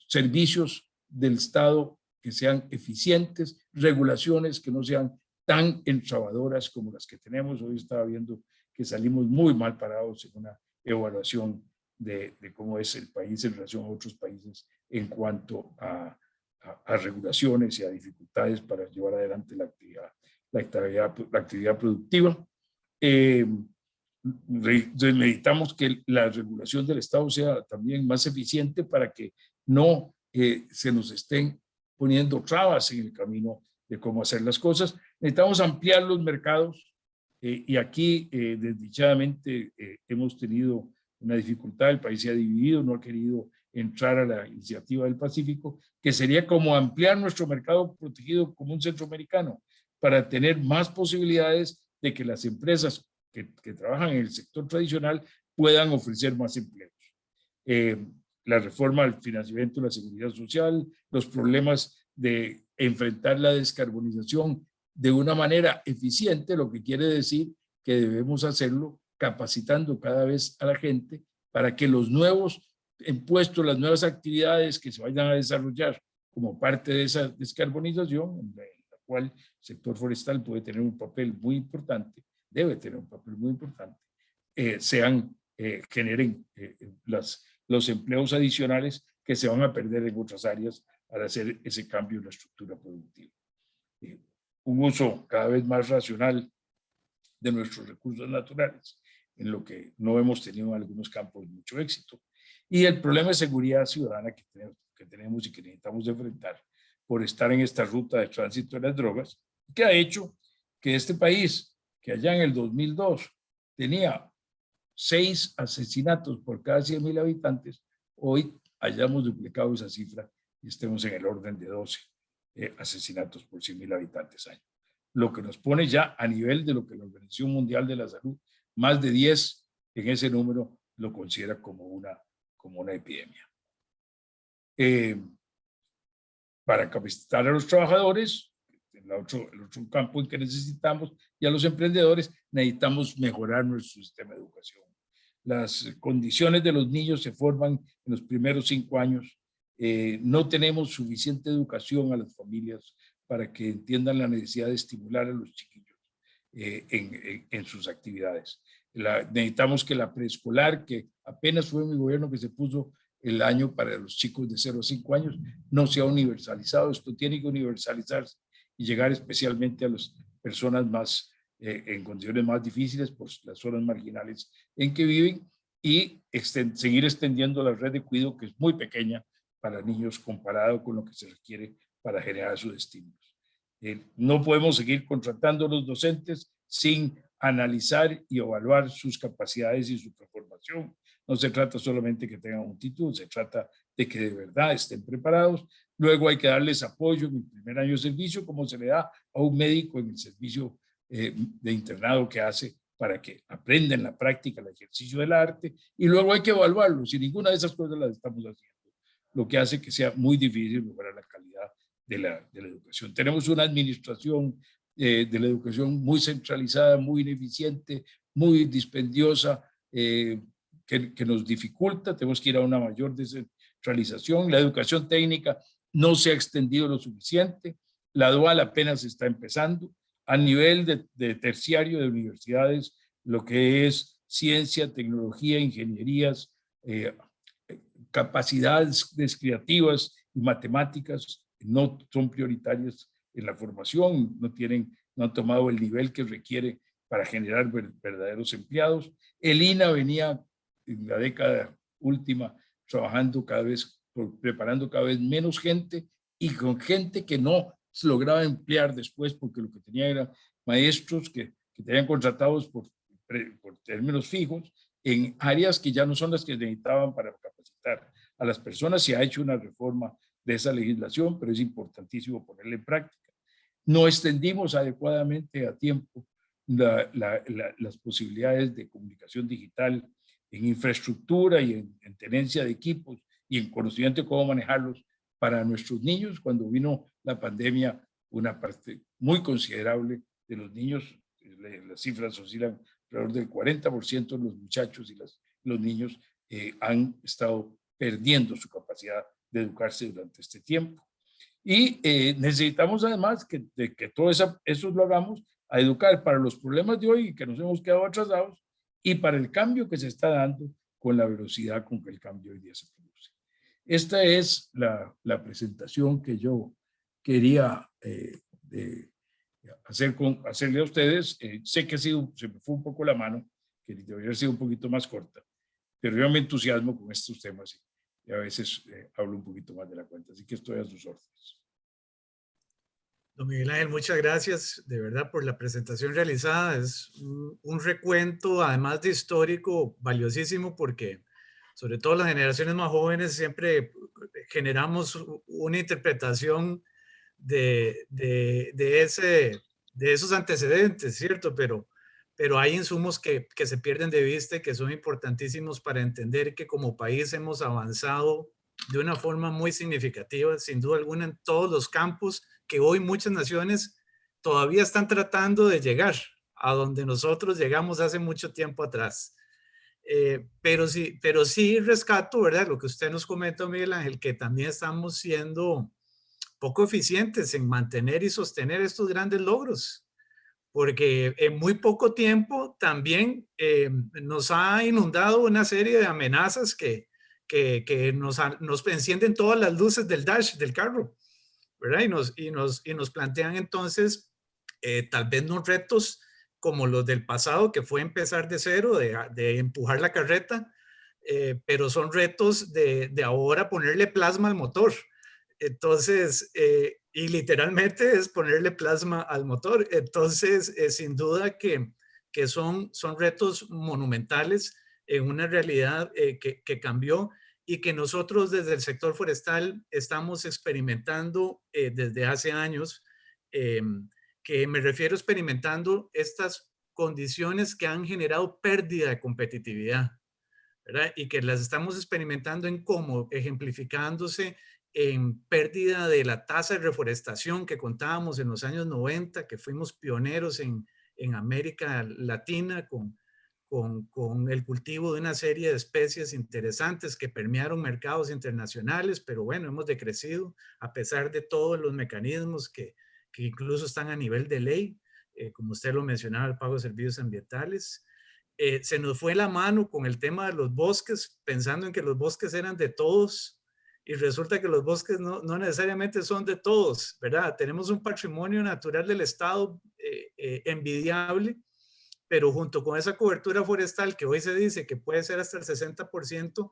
servicios del Estado que sean eficientes, regulaciones que no sean tan entrabadoras como las que tenemos. Hoy estaba viendo que salimos muy mal parados en una evaluación de cómo es el país en relación a otros países en cuanto a regulaciones y a dificultades para llevar adelante la actividad productiva. Necesitamos que la regulación del Estado sea también más eficiente para que no se nos estén poniendo trabas en el camino de cómo hacer las cosas. Necesitamos ampliar los mercados y aquí desdichadamente hemos tenido una dificultad. El país se ha dividido, no ha querido entrar a la iniciativa del Pacífico, que sería como ampliar nuestro mercado protegido común centroamericano para tener más posibilidades de que las empresas que trabajan en el sector tradicional puedan ofrecer más empleos. La reforma al financiamiento de la seguridad social, los problemas de enfrentar la descarbonización de una manera eficiente, lo que quiere decir que debemos hacerlo capacitando cada vez a la gente para que los nuevos impuestos, las nuevas actividades que se vayan a desarrollar como parte de esa descarbonización, en la cual el sector forestal puede tener un papel muy importante, debe tener un papel muy importante, generen los empleos adicionales que se van a perder en otras áreas al hacer ese cambio en la estructura productiva. Un uso cada vez más racional de nuestros recursos naturales, en lo que no hemos tenido en algunos campos mucho éxito. Y el problema de seguridad ciudadana que tenemos y que necesitamos enfrentar por estar en esta ruta de tránsito de las drogas, que ha hecho que este país, que allá en el 2002 tenía 6 asesinatos por cada 100,000 habitantes, hoy hayamos duplicado esa cifra y estemos en el orden de 12 asesinatos por 100,000 habitantes año. Lo que nos pone ya a nivel de lo que la Organización Mundial de la Salud, más de 10 en ese número, lo considera como una epidemia. Para capacitar a los trabajadores, el otro campo en que necesitamos, y a los emprendedores, necesitamos mejorar nuestro sistema de educación. Las condiciones de los niños se forman en los primeros 5 años. No tenemos suficiente educación a las familias para que entiendan la necesidad de estimular a los chiquillos en sus actividades. Necesitamos que la preescolar, que apenas fue mi gobierno que se puso el año para los chicos de 0 a 5 años, no sea universalizado. Esto tiene que universalizarse y llegar especialmente a las personas más en condiciones más difíciles por las zonas marginales en que viven, y seguir extendiendo la red de cuidado, que es muy pequeña para niños comparado con lo que se requiere para generar sus estímulos. No podemos seguir contratando a los docentes sin analizar y evaluar sus capacidades y su formación. No se trata solamente que tengan un título, se trata de que de verdad estén preparados. Luego hay que darles apoyo en el primer año de servicio, como se le da a un médico en el servicio de internado que hace, para que aprendan en la práctica el ejercicio del arte, y luego hay que evaluarlos, y ninguna de esas cosas las estamos haciendo, lo que hace que sea muy difícil mejorar la calidad de la educación. Tenemos una administración de la educación muy centralizada, muy ineficiente, muy dispendiosa, que nos dificulta. Tenemos que ir a una mayor descentralización. La educación técnica no se ha extendido lo suficiente. La dual apenas está empezando. A nivel de terciario de universidades, lo que es ciencia, tecnología, ingenierías, capacidades creativas y matemáticas no son prioritarias en la formación, no han tomado el nivel que requiere para generar verdaderos empleados. El INA venía en la década última trabajando preparando cada vez menos gente, y con gente que no se lograba emplear después, porque lo que tenía eran maestros que tenían contratados por términos fijos en áreas que ya no son las que necesitaban para capacitar a las personas. Se ha hecho una reforma de esa legislación, pero es importantísimo ponerla en práctica. No extendimos adecuadamente a tiempo las posibilidades de comunicación digital en infraestructura y en tenencia de equipos y en conocimiento de cómo manejarlos para nuestros niños. Cuando vino la pandemia, una parte muy considerable de los niños, las cifras oscilan alrededor del 40% de los muchachos y los niños han estado perdiendo su capacidad de educarse durante este tiempo. Y necesitamos además que todo eso lo hagamos a educar para los problemas de hoy, que nos hemos quedado atrasados, y para el cambio que se está dando con la velocidad con que el cambio hoy día se produce. Esta es la presentación que yo quería hacerle a ustedes. Sé que se me fue un poco la mano, que debería haber sido un poquito más corta, pero yo me entusiasmo con estos temas y a veces hablo un poquito más de la cuenta, así que estoy a sus órdenes. Don Miguel Ángel, muchas gracias de verdad por la presentación realizada. Es un recuento, además de histórico, valiosísimo porque sobre todo las generaciones más jóvenes siempre generamos una interpretación de esos antecedentes, ¿cierto? Pero hay insumos que se pierden de vista y que son importantísimos para entender que como país hemos avanzado de una forma muy significativa, sin duda alguna, en todos los campos que hoy muchas naciones todavía están tratando de llegar a donde nosotros llegamos hace mucho tiempo atrás. Pero sí rescato, ¿verdad? Lo que usted nos comenta, Miguel Ángel, que también estamos siendo poco eficientes en mantener y sostener estos grandes logros, porque en muy poco tiempo también nos ha inundado una serie de amenazas que nos encienden todas las luces del dash del carro, ¿verdad? Y nos plantean entonces tal vez no retos como los del pasado, que fue empezar de cero, de empujar la carreta, pero son retos de ahora ponerle plasma al motor. Entonces, y literalmente es ponerle plasma al motor. Entonces, sin duda que son retos monumentales en una realidad que cambió y que nosotros desde el sector forestal estamos experimentando desde hace años, que me refiero experimentando estas condiciones que han generado pérdida de competitividad, ¿verdad? Y que las estamos experimentando en cómo, ejemplificándose en pérdida de la tasa de reforestación que contábamos en los años 90, que fuimos pioneros en América Latina con el cultivo de una serie de especies interesantes que permearon mercados internacionales, pero bueno, hemos decrecido a pesar de todos los mecanismos que incluso están a nivel de ley, como usted lo mencionaba, el pago de servicios ambientales. Se nos fue la mano con el tema de los bosques, pensando en que los bosques eran de todos y resulta que los bosques no necesariamente son de todos, ¿verdad? Tenemos un patrimonio natural del Estado envidiable, pero junto con esa cobertura forestal que hoy se dice que puede ser hasta el 60%,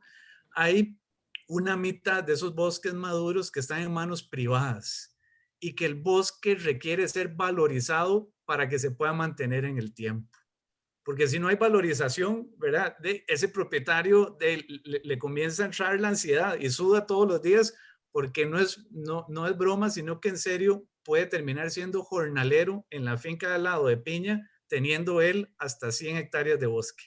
hay una mitad de esos bosques maduros que están en manos privadas y que el bosque requiere ser valorizado para que se pueda mantener en el tiempo. Porque si no hay valorización, ¿verdad? De ese propietario le comienza a entrar la ansiedad y suda todos los días porque no es broma, sino que en serio puede terminar siendo jornalero en la finca de al lado de Piña, teniendo él hasta 100 hectáreas de bosque.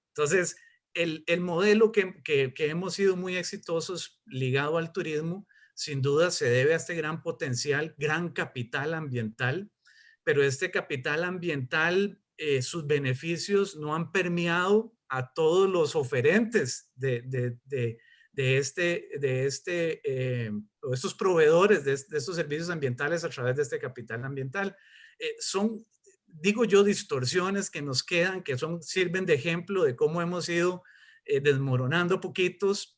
Entonces, el modelo que hemos sido muy exitosos ligado al turismo, sin duda se debe a este gran potencial, gran capital ambiental, pero este capital ambiental, sus beneficios no han permeado a todos los oferentes de estos proveedores de estos servicios ambientales a través de este capital ambiental. Son, digo yo, distorsiones que nos quedan, que sirven de ejemplo de cómo hemos ido desmoronando poquitos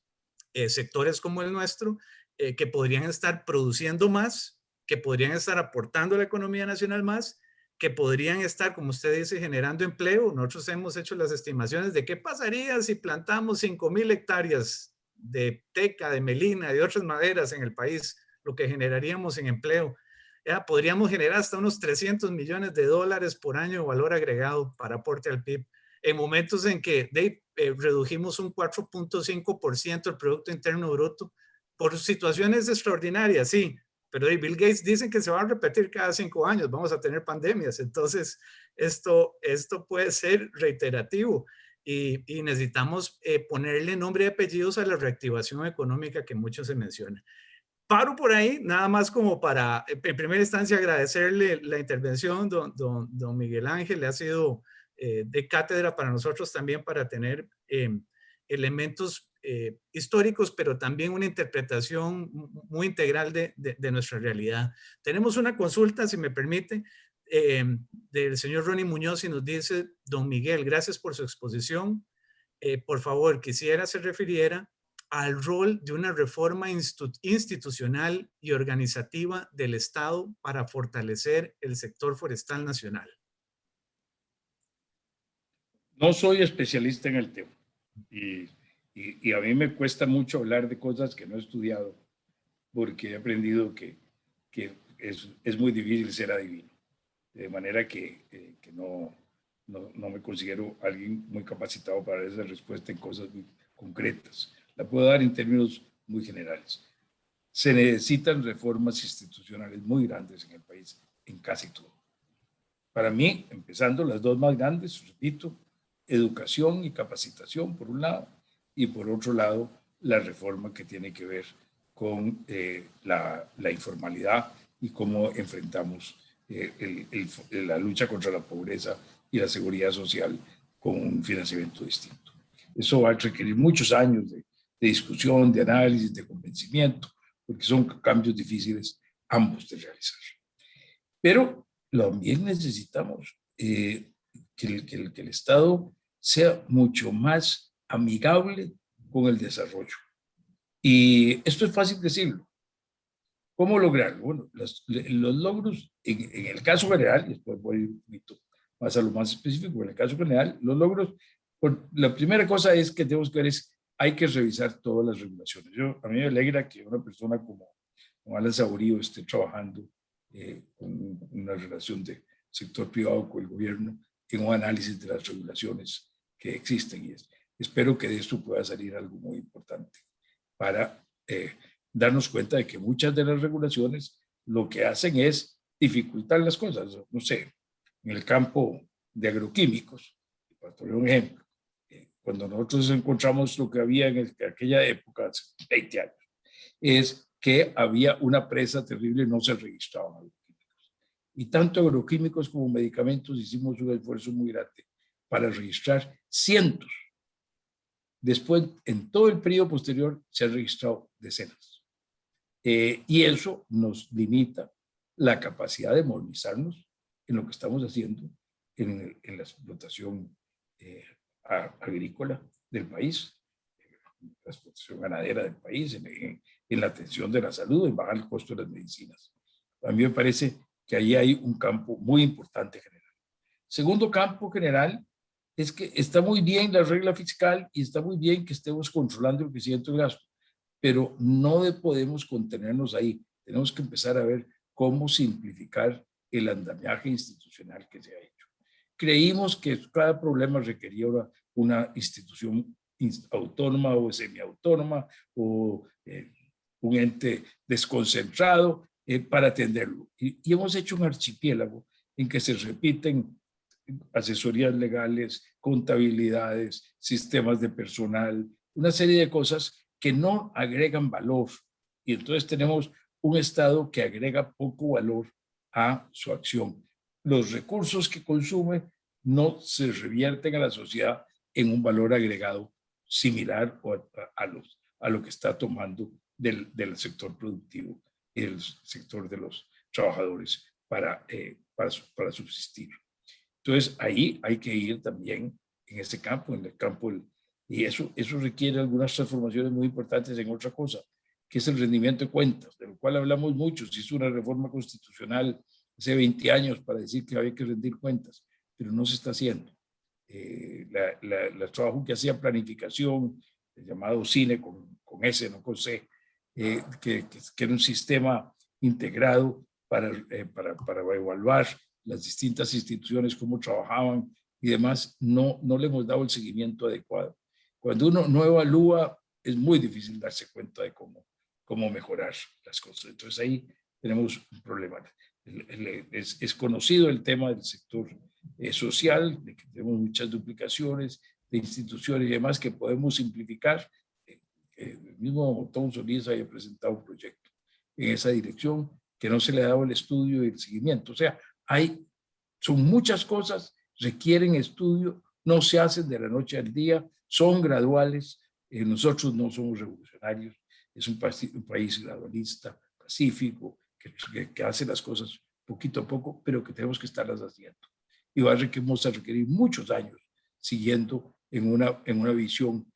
sectores como el nuestro, que podrían estar produciendo más, que podrían estar aportando a la economía nacional más, que podrían estar, como usted dice, generando empleo. Nosotros hemos hecho las estimaciones de qué pasaría si plantamos 5,000 hectáreas de teca, de melina, de otras maderas en el país, lo que generaríamos en empleo. Podríamos generar hasta unos 300 millones de dólares por año de valor agregado para aporte al PIB. En momentos en que redujimos un 4.5% el Producto Interno Bruto por situaciones extraordinarias, sí, pero Bill Gates dice que se va a repetir cada 5 años, vamos a tener pandemias, entonces esto puede ser reiterativo y necesitamos ponerle nombre y apellidos a la reactivación económica que mucho se menciona. Paro por ahí, nada más como para, en primera instancia, agradecerle la intervención, don Miguel Ángel, le ha sido de cátedra para nosotros también para tener elementos históricos, pero también una interpretación muy integral de nuestra realidad. Tenemos una consulta, si me permite, del señor Ronnie Muñoz y nos dice, don Miguel, gracias por su exposición. Por favor, quisiera se refiriera al rol de una reforma institucional y organizativa del Estado para fortalecer el sector forestal nacional. No soy especialista en el tema y a mí me cuesta mucho hablar de cosas que no he estudiado porque he aprendido que es muy difícil ser adivino. De manera que no me considero alguien muy capacitado para dar esa respuesta en cosas muy concretas. La puedo dar en términos muy generales. Se necesitan reformas institucionales muy grandes en el país, en casi todo. Para mí, empezando las dos más grandes, repito, educación y capacitación por un lado, y por otro lado, la reforma que tiene que ver con la informalidad y cómo enfrentamos la lucha contra la pobreza y la seguridad social con un financiamiento distinto. Eso va a requerir muchos años de discusión, de análisis, de convencimiento, porque son cambios difíciles ambos de realizar. Pero también necesitamos que el Estado sea mucho más amigable con el desarrollo. Y esto es fácil decirlo. ¿Cómo lograrlo? Bueno, los logros, en el caso general, y después voy un poquito más a lo más específico, en el caso general, los logros, la primera cosa es que tenemos que ver es, hay que revisar todas las regulaciones. A mí me alegra que una persona como Alan Saborío esté trabajando con una relación de sector privado con el gobierno en un análisis de las regulaciones que existen, y espero que de esto pueda salir algo muy importante para darnos cuenta de que muchas de las regulaciones lo que hacen es dificultar las cosas. No sé, en el campo de agroquímicos, para poner un ejemplo, cuando nosotros encontramos lo que había en aquella época, hace 20 años, es que había una presa terrible y no se registraban agroquímicos. Y tanto agroquímicos como medicamentos hicimos un esfuerzo muy grande para registrar cientos. Después, en todo el periodo posterior, se han registrado decenas. Y eso nos limita la capacidad de movilizarnos en lo que estamos haciendo en la explotación agrícola del país, la explotación ganadera del país, en la atención de la salud, en bajar el costo de las medicinas. A mí me parece que ahí hay un campo muy importante general. Segundo campo general es que está muy bien la regla fiscal y está muy bien que estemos controlando el crecimiento del gasto, pero no podemos contenernos ahí. Tenemos que empezar a ver cómo simplificar el andamiaje institucional que se ha hecho. Creímos que cada problema requería una institución autónoma o semiautónoma o un ente desconcentrado para atenderlo. Y hemos hecho un archipiélago en que se repiten asesorías legales, contabilidades, sistemas de personal, una serie de cosas que no agregan valor. Y entonces tenemos un Estado que agrega poco valor a su acción. Los recursos que consume no se revierten a la sociedad en un valor agregado similar a lo que está tomando del sector productivo y del sector de los trabajadores para subsistir. Entonces, ahí hay que ir también en este campo, en el campo, y eso requiere algunas transformaciones muy importantes en otra cosa, que es el rendimiento de cuentas, de lo cual hablamos mucho. Se hizo una reforma constitucional hace 20 años para decir que había que rendir cuentas, pero no se está haciendo. El trabajo que hacía planificación, el llamado CINE con S, no con C, que era un sistema integrado para evaluar las distintas instituciones, cómo trabajaban y demás, no le hemos dado el seguimiento adecuado. Cuando uno no evalúa, es muy difícil darse cuenta de cómo mejorar las cosas. Entonces ahí tenemos un problema. Es conocido el tema del sector social, de que tenemos muchas duplicaciones de instituciones y demás que podemos simplificar. El mismo Tom Solís había presentado un proyecto en esa dirección que no se le ha dado el estudio y el seguimiento. O sea, son muchas cosas, requieren estudio, no se hacen de la noche al día, son graduales. Nosotros no somos revolucionarios, es un país gradualista, pacífico, que hace las cosas poquito a poco, pero que tenemos que estarlas haciendo. Y vamos a requerir muchos años siguiendo en una visión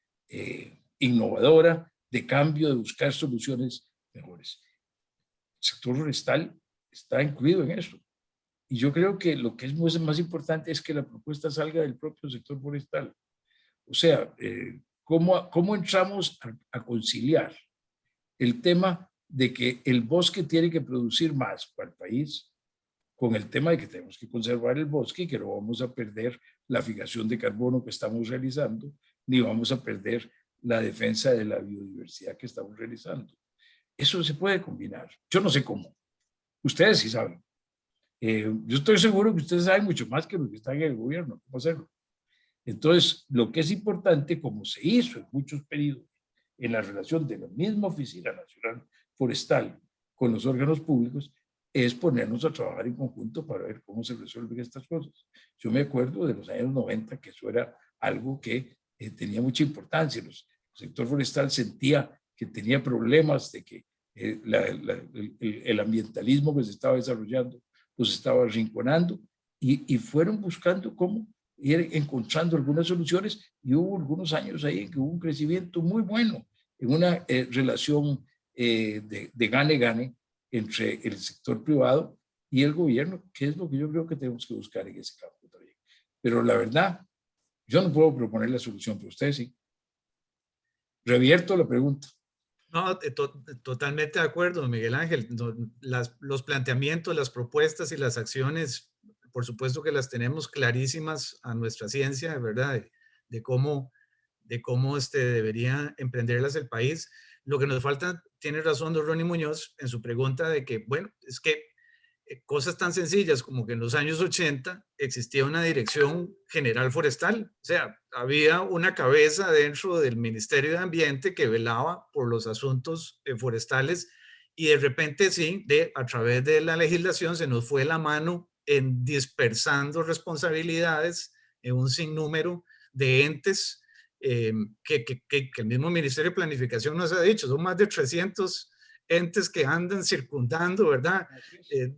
innovadora, de cambio, de buscar soluciones mejores. El sector forestal está incluido en eso. Y yo creo que lo que es más importante es que la propuesta salga del propio sector forestal. O sea, ¿cómo entramos a conciliar el tema de que el bosque tiene que producir más para el país, con el tema de que tenemos que conservar el bosque y que no vamos a perder la fijación de carbono que estamos realizando, ni vamos a perder la defensa de la biodiversidad que estamos realizando. Eso se puede combinar. Yo no sé cómo. Ustedes sí saben. Yo estoy seguro que ustedes saben mucho más que los que están en el gobierno cómo hacerlo. Entonces, lo que es importante, como se hizo en muchos periodos, en la relación de la misma Oficina Nacional Forestal con los órganos públicos, es ponernos a trabajar en conjunto para ver cómo se resuelven estas cosas. Yo me acuerdo de los años 90 que eso era algo que tenía mucha importancia. El sector forestal sentía que tenía problemas de que el ambientalismo que se estaba desarrollando los estaba arrinconando y fueron buscando cómo ir encontrando algunas soluciones y hubo algunos años ahí en que hubo un crecimiento muy bueno en una relación de gane-gane entre el sector privado y el gobierno, que es lo que yo creo que tenemos que buscar en ese campo también. Pero la verdad, yo no puedo proponer la solución, pero ustedes sí. Revierto la pregunta. No, totalmente de acuerdo, Miguel Ángel. Los planteamientos, las propuestas y las acciones, por supuesto que las tenemos clarísimas a nuestra ciencia, ¿verdad? De cómo debería emprenderlas el país. Lo que nos falta, tiene razón don Ronnie Muñoz en su pregunta de que, bueno, es que cosas tan sencillas como que en los años 80 existía una Dirección General Forestal, o sea, había una cabeza dentro del Ministerio de Ambiente que velaba por los asuntos forestales y de repente sí, a través de la legislación se nos fue la mano en dispersando responsabilidades en un sinnúmero de entes que el mismo Ministerio de Planificación nos ha dicho, son más de 300 entes que andan circundando, ¿verdad?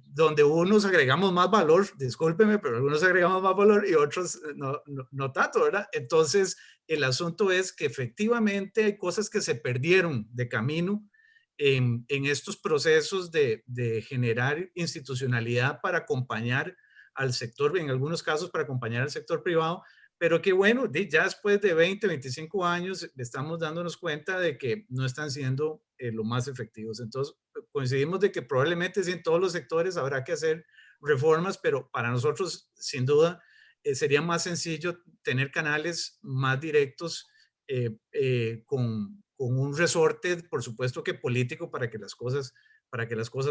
Donde unos agregamos más valor, discúlpeme, pero algunos agregamos más valor y otros no tanto, ¿verdad? Entonces, el asunto es que efectivamente hay cosas que se perdieron de camino en estos procesos de generar institucionalidad para acompañar al sector, en algunos casos para acompañar al sector privado, pero que bueno, ya después de 20, 25 años estamos dándonos cuenta de que no están siendo lo más efectivos. Entonces, coincidimos de que probablemente sí en todos los sectores habrá que hacer reformas, pero para nosotros, sin duda, sería más sencillo tener canales más directos con un resorte, por supuesto que político, para que las cosas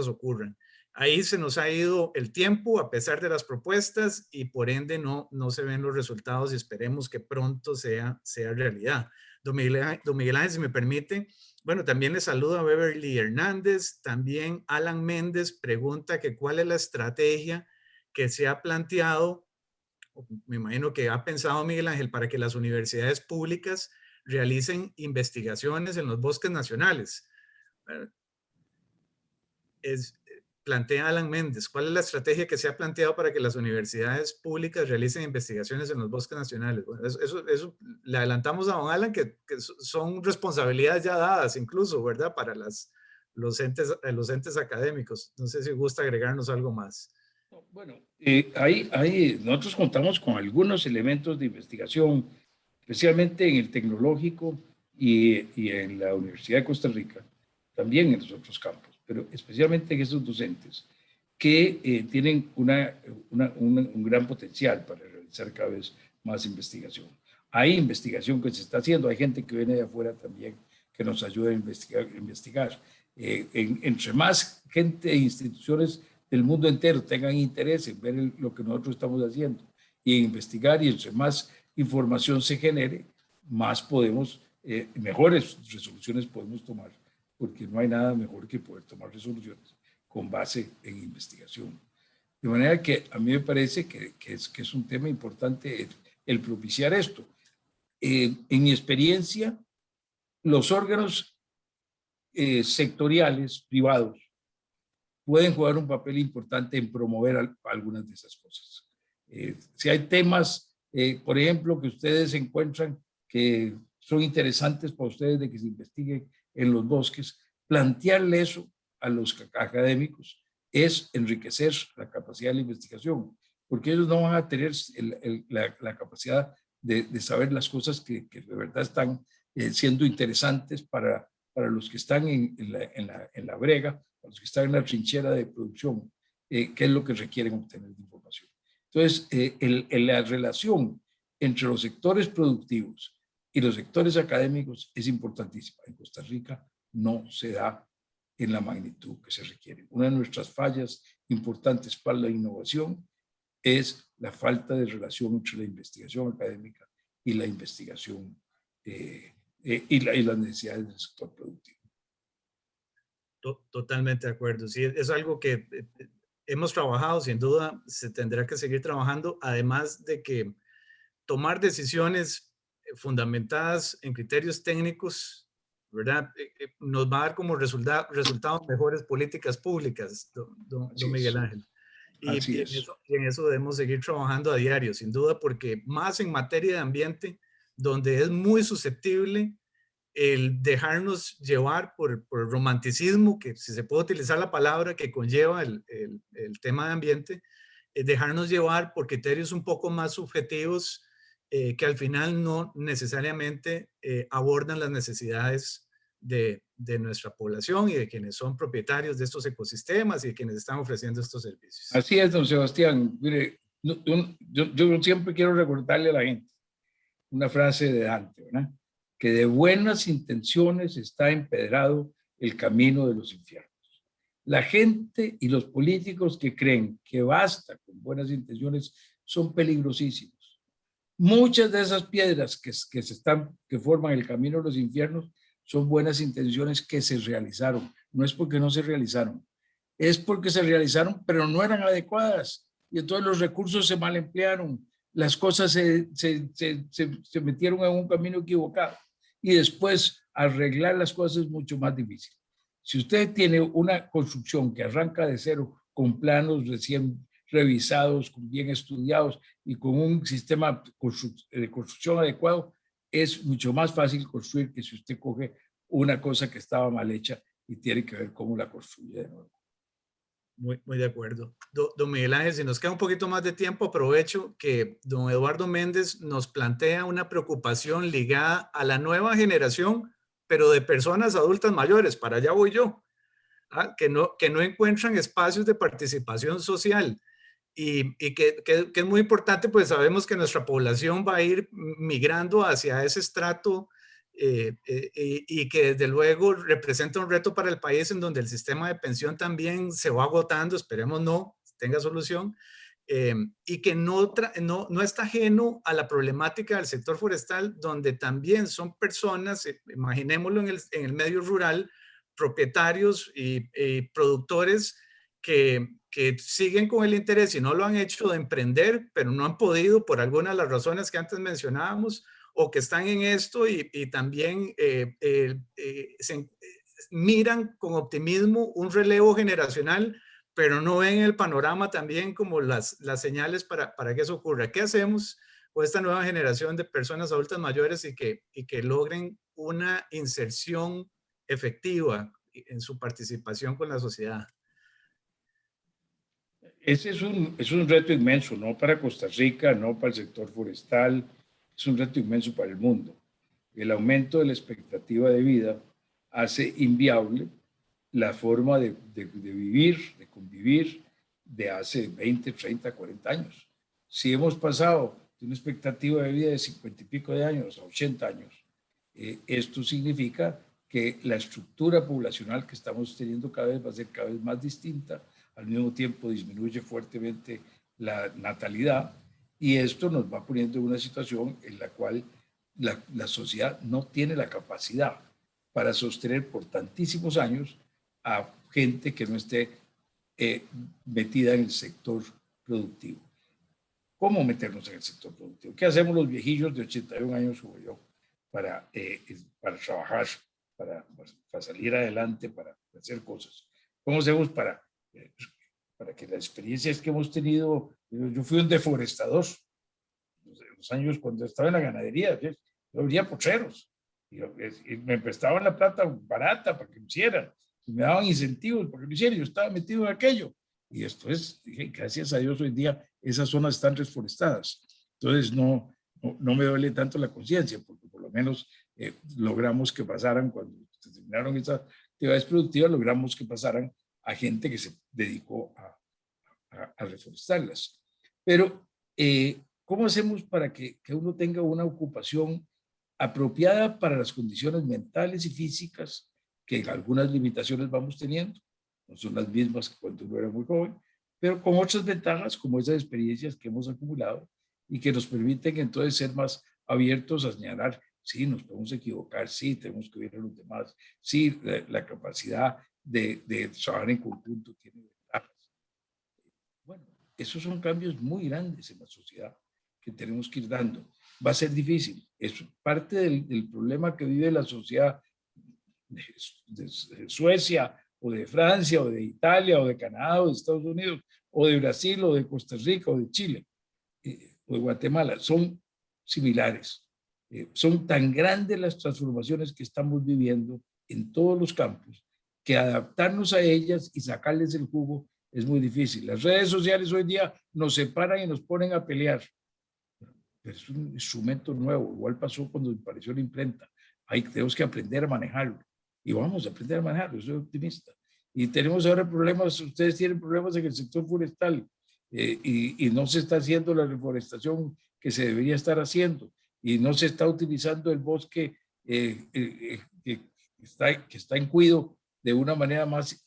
ocurran. Ahí se nos ha ido el tiempo a pesar de las propuestas y por ende no se ven los resultados y esperemos que pronto sea realidad. Don Miguel Ángel, si me permite, bueno, también le saludo a Beverly Hernández, también Alan Méndez pregunta que cuál es la estrategia que se ha planteado, me imagino que ha pensado Miguel Ángel, para que las universidades públicas realicen investigaciones en los bosques nacionales. Plantea Alan Méndez, ¿cuál es la estrategia que se ha planteado para que las universidades públicas realicen investigaciones en los bosques nacionales? Bueno, eso le adelantamos a don Alan que son responsabilidades ya dadas incluso, ¿verdad? Para los entes académicos. No sé si gusta agregarnos algo más. Bueno, nosotros contamos con algunos elementos de investigación, especialmente en el tecnológico y en la Universidad de Costa Rica, también en los otros campos, pero especialmente en esos docentes que tienen un gran potencial para realizar cada vez más investigación. Hay investigación que se está haciendo, hay gente que viene de afuera también que nos ayuda a investigar. Entre más gente e instituciones del mundo entero tengan interés en ver lo que nosotros estamos haciendo y en investigar, y entre más información se genere, más podemos, mejores resoluciones podemos tomar, porque no hay nada mejor que poder tomar resoluciones con base en investigación. De manera que a mí me parece que es un tema importante el propiciar esto. En mi experiencia, los órganos sectoriales privados pueden jugar un papel importante en promover algunas de esas cosas. Si hay temas, por ejemplo, que ustedes encuentran que son interesantes para ustedes de que se investiguen en los bosques, plantearle eso a los académicos es enriquecer la capacidad de la investigación, porque ellos no van a tener la capacidad de saber las cosas que de verdad están siendo interesantes para para los que están en la brega, para los que están en la trinchera de producción, qué es lo que requieren obtener de información. Entonces, la relación entre los sectores productivos y los sectores académicos es importantísima. En Costa Rica no se da en la magnitud que se requiere. Una de nuestras fallas importantes para la innovación es la falta de relación entre la investigación académica y la investigación y las necesidades del sector productivo. Totalmente de acuerdo. Sí, es algo que hemos trabajado, sin duda se tendrá que seguir trabajando, además de que tomar decisiones fundamentadas en criterios técnicos, ¿verdad? Nos va a dar como resultados mejores políticas públicas, don Miguel Ángel. Y en eso debemos seguir trabajando a diario, sin duda, porque más en materia de ambiente, donde es muy susceptible el dejarnos llevar por el romanticismo, que si se puede utilizar la palabra que conlleva el tema de ambiente, dejarnos llevar por criterios un poco más subjetivos que al final no necesariamente abordan las necesidades de nuestra población y de quienes son propietarios de estos ecosistemas y de quienes están ofreciendo estos servicios. Así es, don Sebastián. Mire, yo siempre quiero recordarle a la gente una frase de Dante, ¿verdad? Que de buenas intenciones está empedrado el camino de los infiernos. La gente y los políticos que creen que basta con buenas intenciones son peligrosísimos. Muchas de esas piedras que forman el camino de los infiernos son buenas intenciones que se realizaron. No es porque no se realizaron, es porque se realizaron, pero no eran adecuadas. Y entonces los recursos se mal emplearon, las cosas se metieron en un camino equivocado. Y después arreglar las cosas es mucho más difícil. Si usted tiene una construcción que arranca de cero, con planos recién revisados, bien estudiados y con un sistema de construcción adecuado, es mucho más fácil construir que si usted coge una cosa que estaba mal hecha y tiene que ver cómo la construye de nuevo. Muy de acuerdo. Don Miguel Ángel, si nos queda un poquito más de tiempo, aprovecho que don Eduardo Méndez nos plantea una preocupación ligada a la nueva generación, pero de personas adultas mayores, para allá voy yo, que no encuentran espacios de participación social y que es muy importante, pues sabemos que nuestra población va a ir migrando hacia ese estrato y que desde luego representa un reto para el país en donde el sistema de pensión también se va agotando, esperemos no tenga solución, y que no está ajeno a la problemática del sector forestal, donde también son personas, imaginémoslo en el medio rural, propietarios y productores que siguen con el interés y no lo han hecho de emprender, pero no han podido por alguna de las razones que antes mencionábamos, o que están en esto y también miran con optimismo un relevo generacional, pero no ven el panorama también como las señales para que eso ocurra. ¿Qué hacemos con esta nueva generación de personas adultas mayores y que logren una inserción efectiva en su participación con la sociedad? Ese es un reto inmenso, no para Costa Rica, no para el sector forestal, es un reto inmenso para el mundo. El aumento de la expectativa de vida hace inviable la forma de vivir, de convivir de hace 20, 30, 40 años. Si hemos pasado de una expectativa de vida de 50 y pico de años a 80 años, esto significa que la estructura poblacional que estamos teniendo cada vez va a ser cada vez más distinta. Al mismo tiempo disminuye fuertemente la natalidad y esto nos va poniendo en una situación en la cual la sociedad no tiene la capacidad para sostener por tantísimos años a gente que no esté metida en el sector productivo. ¿Cómo meternos en el sector productivo? ¿Qué hacemos los viejillos de 81 años como yo para trabajar, para salir adelante, para hacer cosas? ¿Cómo hacemos para que las experiencias que hemos tenido? Yo fui un deforestador en los años cuando estaba en la ganadería, yo abría potreros y me prestaban la plata barata para que lo hicieran, y me daban incentivos para que lo hicieran, yo estaba metido en aquello. Y esto dije, gracias a Dios hoy día esas zonas están reforestadas. Entonces no me duele tanto la conciencia, porque por lo menos logramos que pasaran cuando terminaron esas actividades productivas, logramos que pasaran a gente que se dedicó a reforestarlas. Pero, ¿cómo hacemos para que uno tenga una ocupación apropiada para las condiciones mentales y físicas, que algunas limitaciones vamos teniendo? No son las mismas que cuando uno era muy joven, pero con otras ventajas, como esas experiencias que hemos acumulado y que nos permiten entonces ser más abiertos a señalar, sí, nos podemos equivocar, sí, tenemos que ver a los demás, sí, la capacidad de trabajar en conjunto tiene ventajas. Bueno, esos son cambios muy grandes en la sociedad que tenemos que ir dando. Va a ser difícil. Es parte del problema que vive la sociedad de Suecia o de Francia o de Italia o de Canadá o de Estados Unidos o de Brasil o de Costa Rica o de Chile o de Guatemala. Son similares. Son tan grandes las transformaciones que estamos viviendo en todos los campos que adaptarnos a ellas y sacarles el jugo es muy difícil. Las redes sociales hoy día nos separan y nos ponen a pelear. Pero es un instrumento nuevo. Igual pasó cuando apareció la imprenta. Ahí tenemos que aprender a manejarlo. Y vamos a aprender a manejarlo. Soy optimista. Y tenemos ahora problemas. Ustedes tienen problemas en el sector forestal. Y no se está haciendo la reforestación que se debería estar haciendo. Y no se está utilizando el bosque que está en cuido de una manera más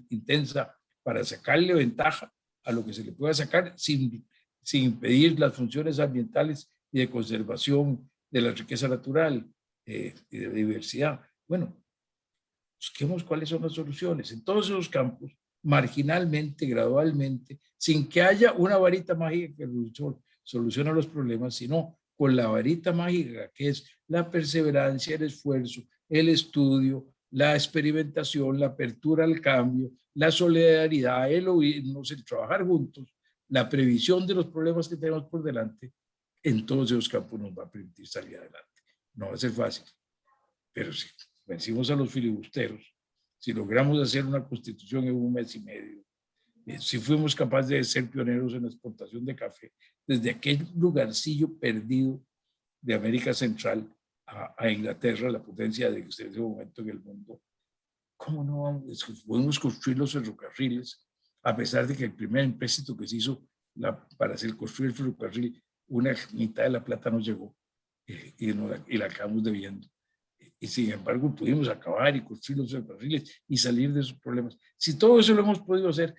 intensa para sacarle ventaja a lo que se le pueda sacar sin impedir las funciones ambientales y de conservación de la riqueza natural y de diversidad. Bueno, busquemos cuáles son las soluciones en todos esos campos, marginalmente, gradualmente, sin que haya una varita mágica que solucione los problemas, sino con la varita mágica que es la perseverancia, el esfuerzo, el estudio, la experimentación, la apertura al cambio, la solidaridad, el oírnos, el trabajar juntos, la previsión de los problemas que tenemos por delante, en todos esos campos nos va a permitir salir adelante. No va a ser fácil, pero si vencimos a los filibusteros, si logramos hacer una constitución en 1 mes y medio, si fuimos capaces de ser pioneros en la exportación de café, desde aquel lugarcillo perdido de América Central a Inglaterra, la potencia de ese momento en el mundo, ¿cómo no vamos? Podemos construir los ferrocarriles, a pesar de que el primer empréstito que se hizo para hacer construir el ferrocarril, una mitad de la plata nos llegó y la acabamos debiendo. Y sin embargo pudimos acabar y construir los ferrocarriles y salir de esos problemas. Si todo eso lo hemos podido hacer,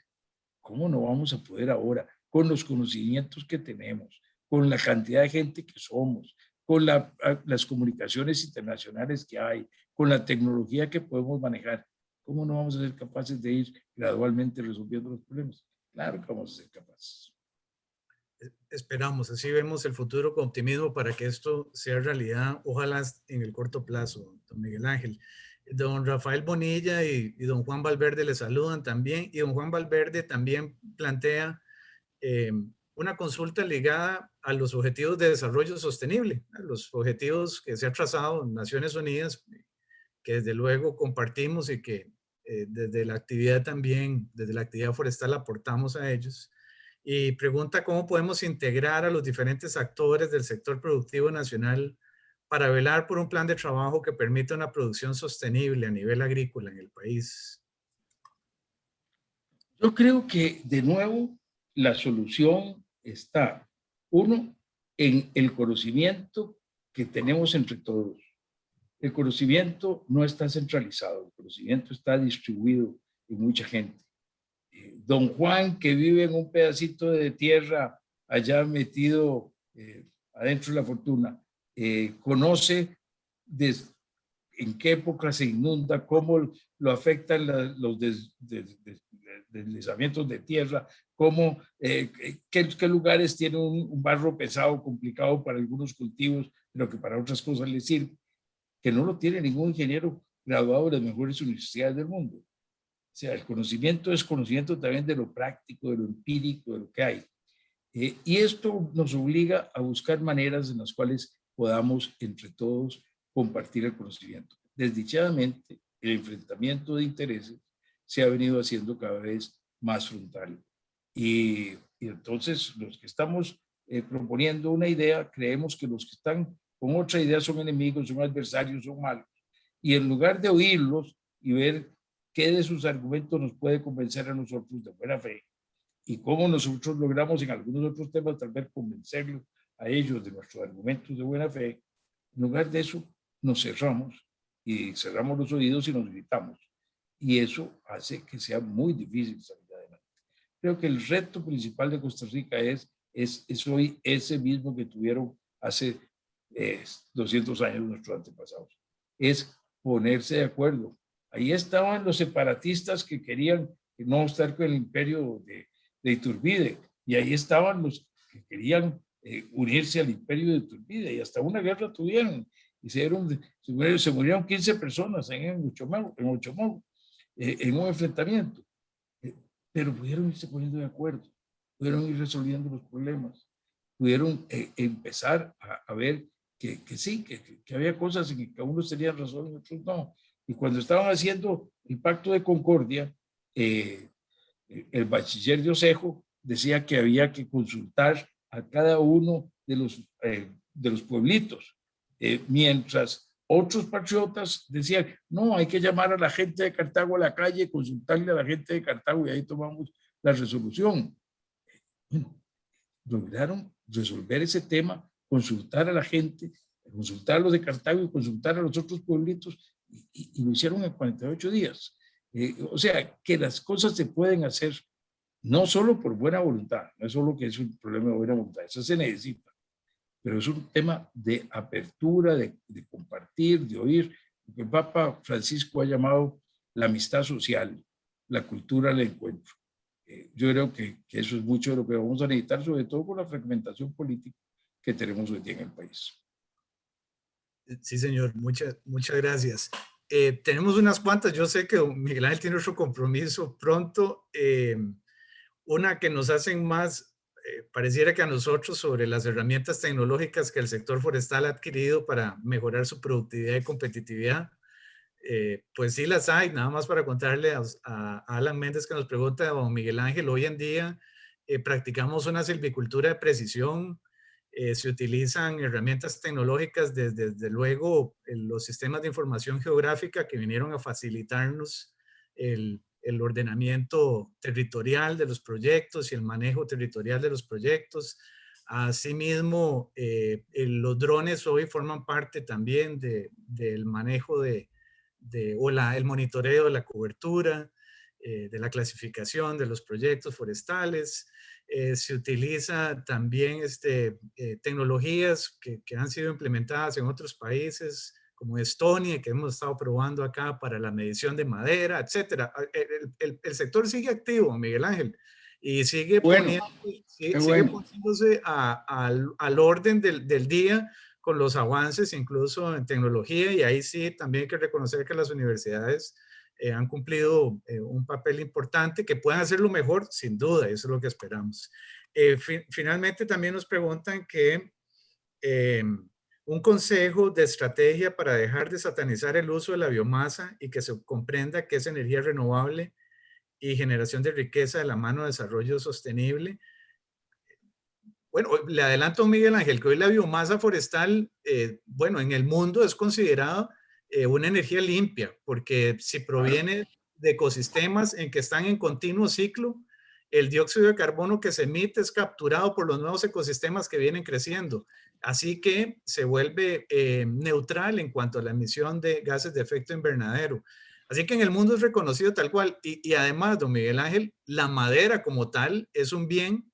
¿cómo no vamos a poder ahora, con los conocimientos que tenemos, con la cantidad de gente que somos, con las comunicaciones internacionales que hay, con la tecnología que podemos manejar, cómo no vamos a ser capaces de ir gradualmente resolviendo los problemas? Claro que vamos a ser capaces. Esperamos, así vemos el futuro con optimismo para que esto sea realidad, ojalá en el corto plazo, don Miguel Ángel. Don Rafael Bonilla y don Juan Valverde le saludan también, y don Juan Valverde también plantea una consulta ligada a los objetivos de desarrollo sostenible, a los objetivos que se ha trazado en Naciones Unidas, que desde luego compartimos y que desde la actividad también, desde la actividad forestal aportamos a ellos. Y pregunta cómo podemos integrar a los diferentes actores del sector productivo nacional para velar por un plan de trabajo que permita una producción sostenible a nivel agrícola en el país. Yo creo que, de nuevo, la solución está, uno, en el conocimiento que tenemos entre todos. El conocimiento no está centralizado, el conocimiento está distribuido en mucha gente. Don Juan, que vive en un pedacito de tierra allá metido adentro de la fortuna, conoce en qué época se inunda, cómo lo afectan los deslizamientos de tierra, cómo, qué lugares tienen un barro pesado, complicado para algunos cultivos, pero que para otras cosas les sirve, que no lo tiene ningún ingeniero graduado de las mejores universidades del mundo. O sea, el conocimiento es conocimiento también de lo práctico, de lo empírico, de lo que hay. Y esto nos obliga a buscar maneras en las cuales podamos entre todos compartir el conocimiento. Desdichadamente, el enfrentamiento de intereses se ha venido haciendo cada vez más frontal. Y entonces los que estamos proponiendo una idea, creemos que los que están con otra idea son enemigos, son adversarios, son malos. Y en lugar de oírlos y ver qué de sus argumentos nos puede convencer a nosotros de buena fe y cómo nosotros logramos en algunos otros temas tal vez convencerlos a ellos de nuestros argumentos de buena fe, en lugar de eso nos cerramos y cerramos los oídos y nos gritamos. Y eso hace que sea muy difícil salir adelante. Creo que el reto principal de Costa Rica es hoy ese mismo que tuvieron hace 200 años nuestros antepasados. Es ponerse de acuerdo. Ahí estaban los separatistas que querían no estar con el imperio de Iturbide, y ahí estaban los que querían unirse al imperio de Iturbide, y hasta una guerra tuvieron, y se murieron 15 personas en Ochomol, en un enfrentamiento, pero pudieron irse poniendo de acuerdo, pudieron ir resolviendo los problemas, pudieron empezar a ver que sí, que había cosas en que unos tenían razón y otros no. Y cuando estaban haciendo el pacto de concordia, el bachiller de Osejo decía que había que consultar a cada uno de los pueblitos, mientras otros patriotas decían, no, hay que llamar a la gente de Cartago a la calle, consultarle a la gente de Cartago y ahí tomamos la resolución. Bueno, lograron resolver ese tema, consultar a la gente, consultar a los de Cartago y consultar a los otros pueblitos, y lo hicieron en 48 días. O sea, que las cosas se pueden hacer no solo por buena voluntad, no es solo que es un problema de buena voluntad, eso se necesita, pero es un tema de apertura, de compartir, de oír, lo que el Papa Francisco ha llamado la amistad social, la cultura del encuentro. Yo creo que eso es mucho de lo que vamos a necesitar, sobre todo con la fragmentación política que tenemos hoy día en el país. Sí, señor, muchas gracias. Tenemos unas cuantas, yo sé que Miguel Ángel tiene otro compromiso pronto, una que nos hacen más, pareciera que a nosotros, sobre las herramientas tecnológicas que el sector forestal ha adquirido para mejorar su productividad y competitividad. Pues sí las hay, nada más para contarle a Alan Méndez que nos pregunta, don Miguel Ángel, hoy en día practicamos una silvicultura de precisión, se utilizan herramientas tecnológicas, desde luego los sistemas de información geográfica que vinieron a facilitarnos el ordenamiento territorial de los proyectos y el manejo territorial de los proyectos. Asimismo, los drones hoy forman parte también del manejo el monitoreo de la cobertura, de la clasificación de los proyectos forestales. Se utiliza también tecnologías que han sido implementadas en otros países, como Estonia, que hemos estado probando acá para la medición de madera, etcétera. El sector sigue activo, Miguel Ángel, y sigue poniéndose al orden del día con los avances, incluso en tecnología, y ahí sí también hay que reconocer que las universidades han cumplido un papel importante, que pueden hacerlo mejor, sin duda, eso es lo que esperamos. Finalmente también nos preguntan que un consejo de estrategia para dejar de satanizar el uso de la biomasa y que se comprenda que es energía renovable y generación de riqueza de la mano de desarrollo sostenible. Bueno, le adelanto a Miguel Ángel que hoy la biomasa forestal, bueno, en el mundo es considerada una energía limpia, porque si proviene de ecosistemas en que están en continuo ciclo, el dióxido de carbono que se emite es capturado por los nuevos ecosistemas que vienen creciendo. Así que se vuelve neutral en cuanto a la emisión de gases de efecto invernadero. Así que en el mundo es reconocido tal cual. Y además, don Miguel Ángel, la madera como tal es un bien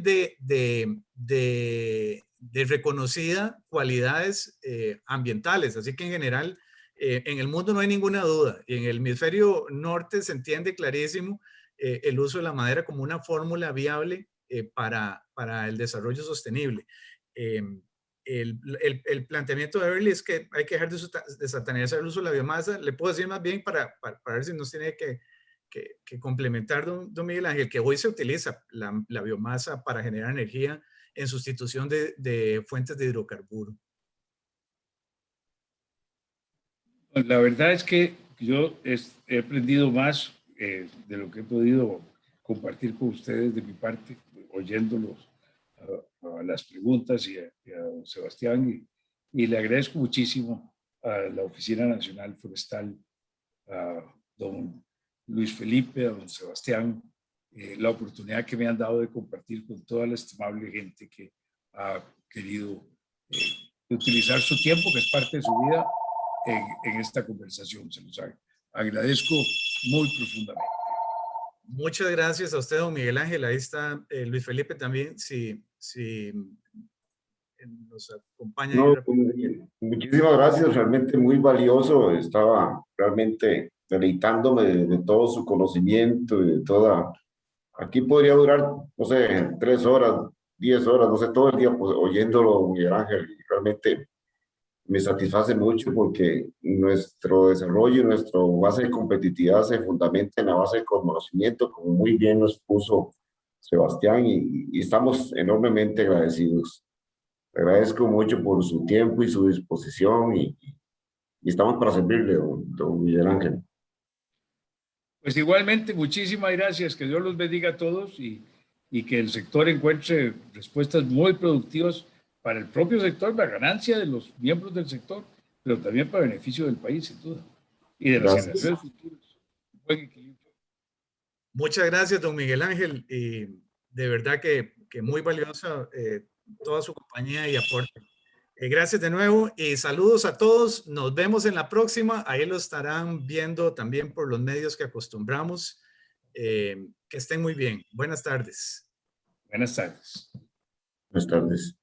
de reconocida cualidades ambientales. Así que en general, en el mundo no hay ninguna duda. Y en el hemisferio norte se entiende clarísimo el uso de la madera como una fórmula viable para el desarrollo sostenible. El planteamiento de Early es que hay que dejar de satanizar el uso de la biomasa. Le puedo decir más bien para ver si nos tiene que complementar, don Miguel Ángel, que hoy se utiliza la biomasa para generar energía en sustitución de fuentes de hidrocarburo. La verdad es que yo he aprendido más de lo que he podido compartir con ustedes de mi parte, oyéndolos a las preguntas y a Sebastián, y le agradezco muchísimo a la Oficina Nacional Forestal, a don Luis Felipe, a don Sebastián, la oportunidad que me han dado de compartir con toda la estimable gente que ha querido utilizar su tiempo, que es parte de su vida, en esta conversación. Se los agradezco muy profundamente. Muchas gracias a usted, don Miguel Ángel. Ahí está Luis Felipe también, si nos acompaña. No, muchísimas gracias, realmente muy valioso. Estaba realmente deleitándome de todo su conocimiento y de toda. Aquí podría durar, no sé, 3 horas, 10 horas, no sé, todo el día pues, oyéndolo, Miguel Ángel. Y realmente me satisface mucho porque nuestro desarrollo y nuestra base de competitividad se fundamenta en la base de conocimiento, como muy bien nos puso Sebastián, y estamos enormemente agradecidos. Le agradezco mucho por su tiempo y su disposición y estamos para servirle, don Miguel Ángel. Pues igualmente, muchísimas gracias. Que Dios los bendiga a todos y que el sector encuentre respuestas muy productivas para el propio sector, para ganancia de los miembros del sector, pero también para beneficio del país, sin duda, y de las generaciones futuras. Buen equilibrio. Muchas gracias, don Miguel Ángel. Y de verdad que muy valiosa toda su compañía y aporte. Gracias de nuevo y saludos a todos. Nos vemos en la próxima. Ahí lo estarán viendo también por los medios que acostumbramos. Que estén muy bien. Buenas tardes. Buenas tardes. Buenas tardes.